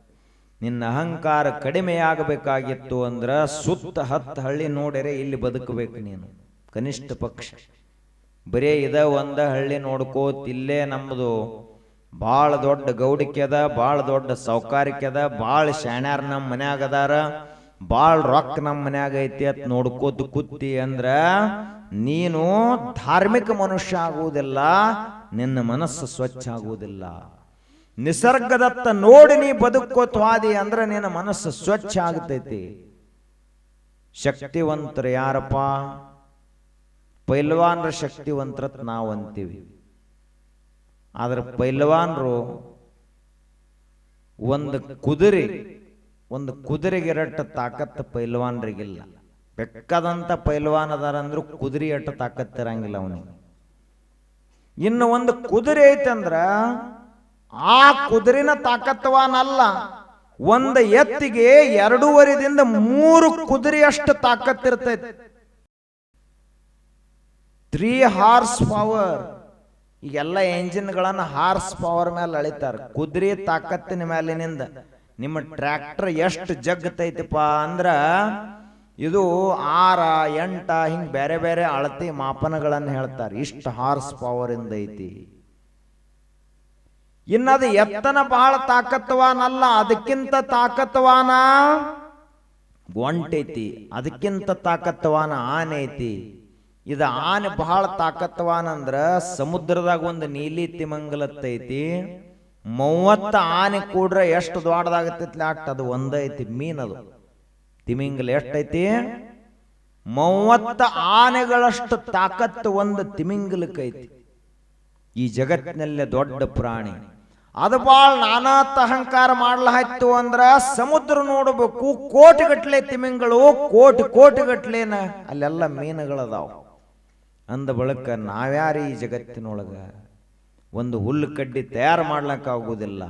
ನಿನ್ನ ಅಹಂಕಾರ ಕಡಿಮೆಯಾಗಬೇಕಾಗಿತ್ತು ಅಂದ್ರ ಸುತ್ತ 10 ಹಳ್ಳಿ ನೋಡಿರೆ ಇಲ್ಲಿ ಬದುಕಬೇಕು ನೀನು, ಕನಿಷ್ಠ ಪಕ್ಷ. ಬರೇ ಒಂದ ಹಳ್ಳಿ ನೋಡ್ಕೋತ ಇಲ್ಲೇ ನಮ್ಮದು ಭಾಳ ದೊಡ್ಡ ಗೌಡಿಕೆ ಅದ, ಭಾಳ ದೊಡ್ಡ ಸೌಕಾರಿಕೆ ಅದ, ಭಾಳ ಶಾಣ್ಯಾರ ನಮ್ಮ ಮನ್ಯಾಗ ಅದಾರ, ಭಾಳ ರೊಕ್ಕ ನಮ್ಮ ಮನ್ಯಾಗ ಐತಿ ಅಂತ ನೋಡ್ಕೋತ ಕೂತಿ ಅಂದ್ರ ನೀನು ಧಾರ್ಮಿಕ ಮನುಷ್ಯ ಆಗುವುದಿಲ್ಲ, ನಿನ್ನ ಮನಸ್ಸು ಸ್ವಚ್ಛ ಆಗುವುದಿಲ್ಲ. ನಿಸರ್ಗದತ್ತ ನೋಡಿ ನೀ ಬದುಕೋತ್ವಾದಿ ಅಂದ್ರೆ ನಿನ್ನ ಮನಸ್ಸು ಸ್ವಚ್ಛ ಆಗ್ತೈತಿ. ಶಕ್ತಿವಂತರು ಯಾರಪ್ಪ? ಪೈಲ್ವಾನ್ರ ಶಕ್ತಿವಂತರ ನಾವು ಅಂತೀವಿ. ಆದ್ರೆ ಪೈಲ್ವಾನ್ರು ಒಂದು ಕುದುರೆಗೆ ರಟ್ಟ ತಾಕತ್ತು ಪೈಲ್ವಾನ್ರಿಗಿಲ್ಲ. ಬೆಕ್ಕದಂತ ಪೈಲ್ವಾನ್ ಅದಾರ ಅಂದ್ರು ಕುದುರೆ ಅಟ್ಟ ತಾಕತ್ತಿರಂಗಿಲ್ಲ ಅವನಿಗೆ. ಇನ್ನು ಒಂದು ಕುದುರೆ ಐತಂದ್ರ ಆ ಕುದುರಿನ ತಾಕತ್ವಾನಲ್ಲ, ಒಂದು ಎತ್ತಿಗೆ 2.5ದಿಂದ 3 ಕುದುರೆಯಷ್ಟು ತಾಕತ್ತಿರ್ತೈತಿ. 3 ಹಾರ್ಸ್ ಪವರ್. ಈಗೆಲ್ಲ ಎಂಜಿನ್ಗಳನ್ನ ಹಾರ್ಸ್ ಪವರ್ ಮೇಲೆ ಅಳಿತಾರೆ. ಕುದುರೆ ತಾಕತ್ತಿನ ಮೇಲಿನಿಂದ ನಿಮ್ಮ ಟ್ರ್ಯಾಕ್ಟರ್ ಎಷ್ಟು ಜಗ್ತೈತಿಪ್ಪ ಅಂದ್ರ ಇದು 6, 8 ಹಿಂಗ್ ಬೇರೆ ಬೇರೆ ಅಳತಿ ಮಾಪನಗಳನ್ನು ಹೇಳ್ತಾರೆ. ಇಷ್ಟು ಹಾರ್ಸ್ ಪವರ್ ಇಂದ ಐತಿ. ಇನ್ನದು ಎತ್ತನ ಬಹಳ ತಾಕತ್ವಾನಲ್ಲ, ಅದಕ್ಕಿಂತ ತಾಕತ್ವಾನ ಒಂಟೈತಿ, ಅದಕ್ಕಿಂತ ತಾಕತ್ವಾನ ಆನೆ ಐತಿ. ಇದು ಆನೆ ಬಹಳ ತಾಕತ್ವಾನ ಅಂದ್ರ ಸಮುದ್ರದಾಗ ಒಂದು ನೀಲಿ ತಿಮಂಗಲತ್ತೈತಿ. 30 ಆನೆ ಕೂಡ್ರೆ ಎಷ್ಟು ದೊಡ್ಡದಾಗತ್ತೈತಿ ಅಟ್ ಅದು ಒಂದೈತಿ ಮೀನದು. ತಿಮಿಂಗಲ ಎಷ್ಟೈತಿ? 30 ಆನೆಗಳಷ್ಟು ತಾಕತ್ತು ಒಂದು ತಿಮಿಂಗಲಕ್ಕೈತಿ. ಈ ಜಗತ್ತಿನಲ್ಲೇ ದೊಡ್ಡ ಪ್ರಾಣಿ. ಅದು ಭಾಳ ನಾನಾತ್ ಅಹಂಕಾರ ಮಾಡ್ಲಾಯ್ತು ಅಂದ್ರ ಸಮುದ್ರ ನೋಡಬೇಕು, ಕೋಟಿಗಟ್ಲೆ ತಿಮಿಂಗಳು, ಕೋಟಿಗಟ್ಲೆನ ಅಲ್ಲೆಲ್ಲ ಮೀನುಗಳದಾವ. ಅಂದ ಬಳಿಕ ನಾವ್ಯಾರು ಈ ಜಗತ್ತಿನೊಳಗ ಒಂದು ಹುಲ್ಲು ಕಡ್ಡಿ ತಯಾರು ಮಾಡ್ಲಿಕ್ಕಾಗುವುದಿಲ್ಲ.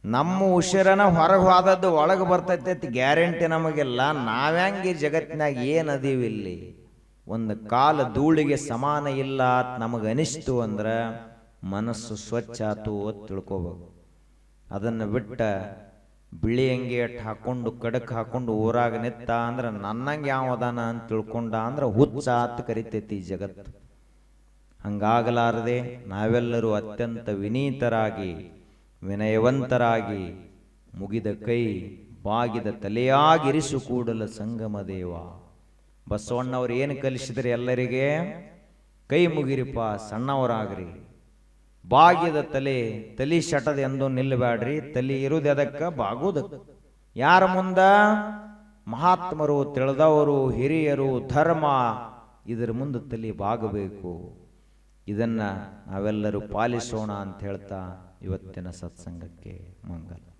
ನಮ್ಮ ಉಸಿರನ ಹೊರಗೆ ಹೋದದ್ದು ಒಳಗೆ ಬರ್ತೈತಿ ಗ್ಯಾರಂಟಿ ನಮಗಿಲ್ಲ. ನಾವ್ಯಾಂಗೆ ಜಗತ್ತಿನಾಗ ಏನು ಅದೀವಿ ಇಲ್ಲಿ ಒಂದು ಕಾಲ ಧೂಳಿಗೆ ಸಮಾನ ಇಲ್ಲ ನಮಗನಿಸ್ತು ಅಂದ್ರೆ ಮನಸ್ಸು ಸ್ವಚ್ಛ ಆತು ಅಂತ ತಿಳ್ಕೋಬೇಕು. ಅದನ್ನು ಬಿಟ್ಟ ಬಿಳಿ ಅಂಗಿ ಅಟ್ಟು ಹಾಕೊಂಡು ಕಡಕ್ ಹಾಕೊಂಡು ಊರಾಗ ನಿತ್ತ ಅಂದ್ರೆ ನನ್ನಂಗೆ ಯಾವ ಅದಾನ ಅಂತ ತಿಳ್ಕೊಂಡ ಅಂದ್ರೆ ಹುಚ್ಚ ಅಂತ ಕರಿತೈತಿ ಈ ಜಗತ್ತು. ಹಂಗಾಗಲಾರದೆ ನಾವೆಲ್ಲರೂ ಅತ್ಯಂತ ವಿನೀತರಾಗಿ ವಿನಯವಂತರಾಗಿ ಮುಗಿದ ಕೈ ಬಾಗಿದ ತಲೆಯಾಗಿರಿಸು ಕೂಡಲ ಸಂಗಮ ದೇವ. ಬಸವಣ್ಣವ್ರು ಏನು ಕಲಿಸಿದ್ರೆ ಎಲ್ಲರಿಗೆ? ಕೈ ಮುಗಿರಿಪ, ಸಣ್ಣವರಾಗ್ರಿ, ಬಾಗಿದ ತಲೆ ಶಟದ ಎಂದು ನಿಲ್ಲಬೇಡ್ರಿ, ತಲೆ ಇರುವುದು ಅದಕ್ಕೆ ಬಾಗುವುದಕ್ಕೆ. ಯಾರ ಮುಂದ? ಮಹಾತ್ಮರು, ತಿಳಿದವರು, ಹಿರಿಯರು, ಧರ್ಮ, ಇದರ ಮುಂದೆ ತಲೆ ಬಾಗಬೇಕು. ಇದನ್ನ ನಾವೆಲ್ಲರೂ ಪಾಲಿಸೋಣ ಅಂತ ಹೇಳ್ತಾ ಇವತ್ತಿನ ಸತ್ಸಂಗಕ್ಕೆ ಮಂಗಲ.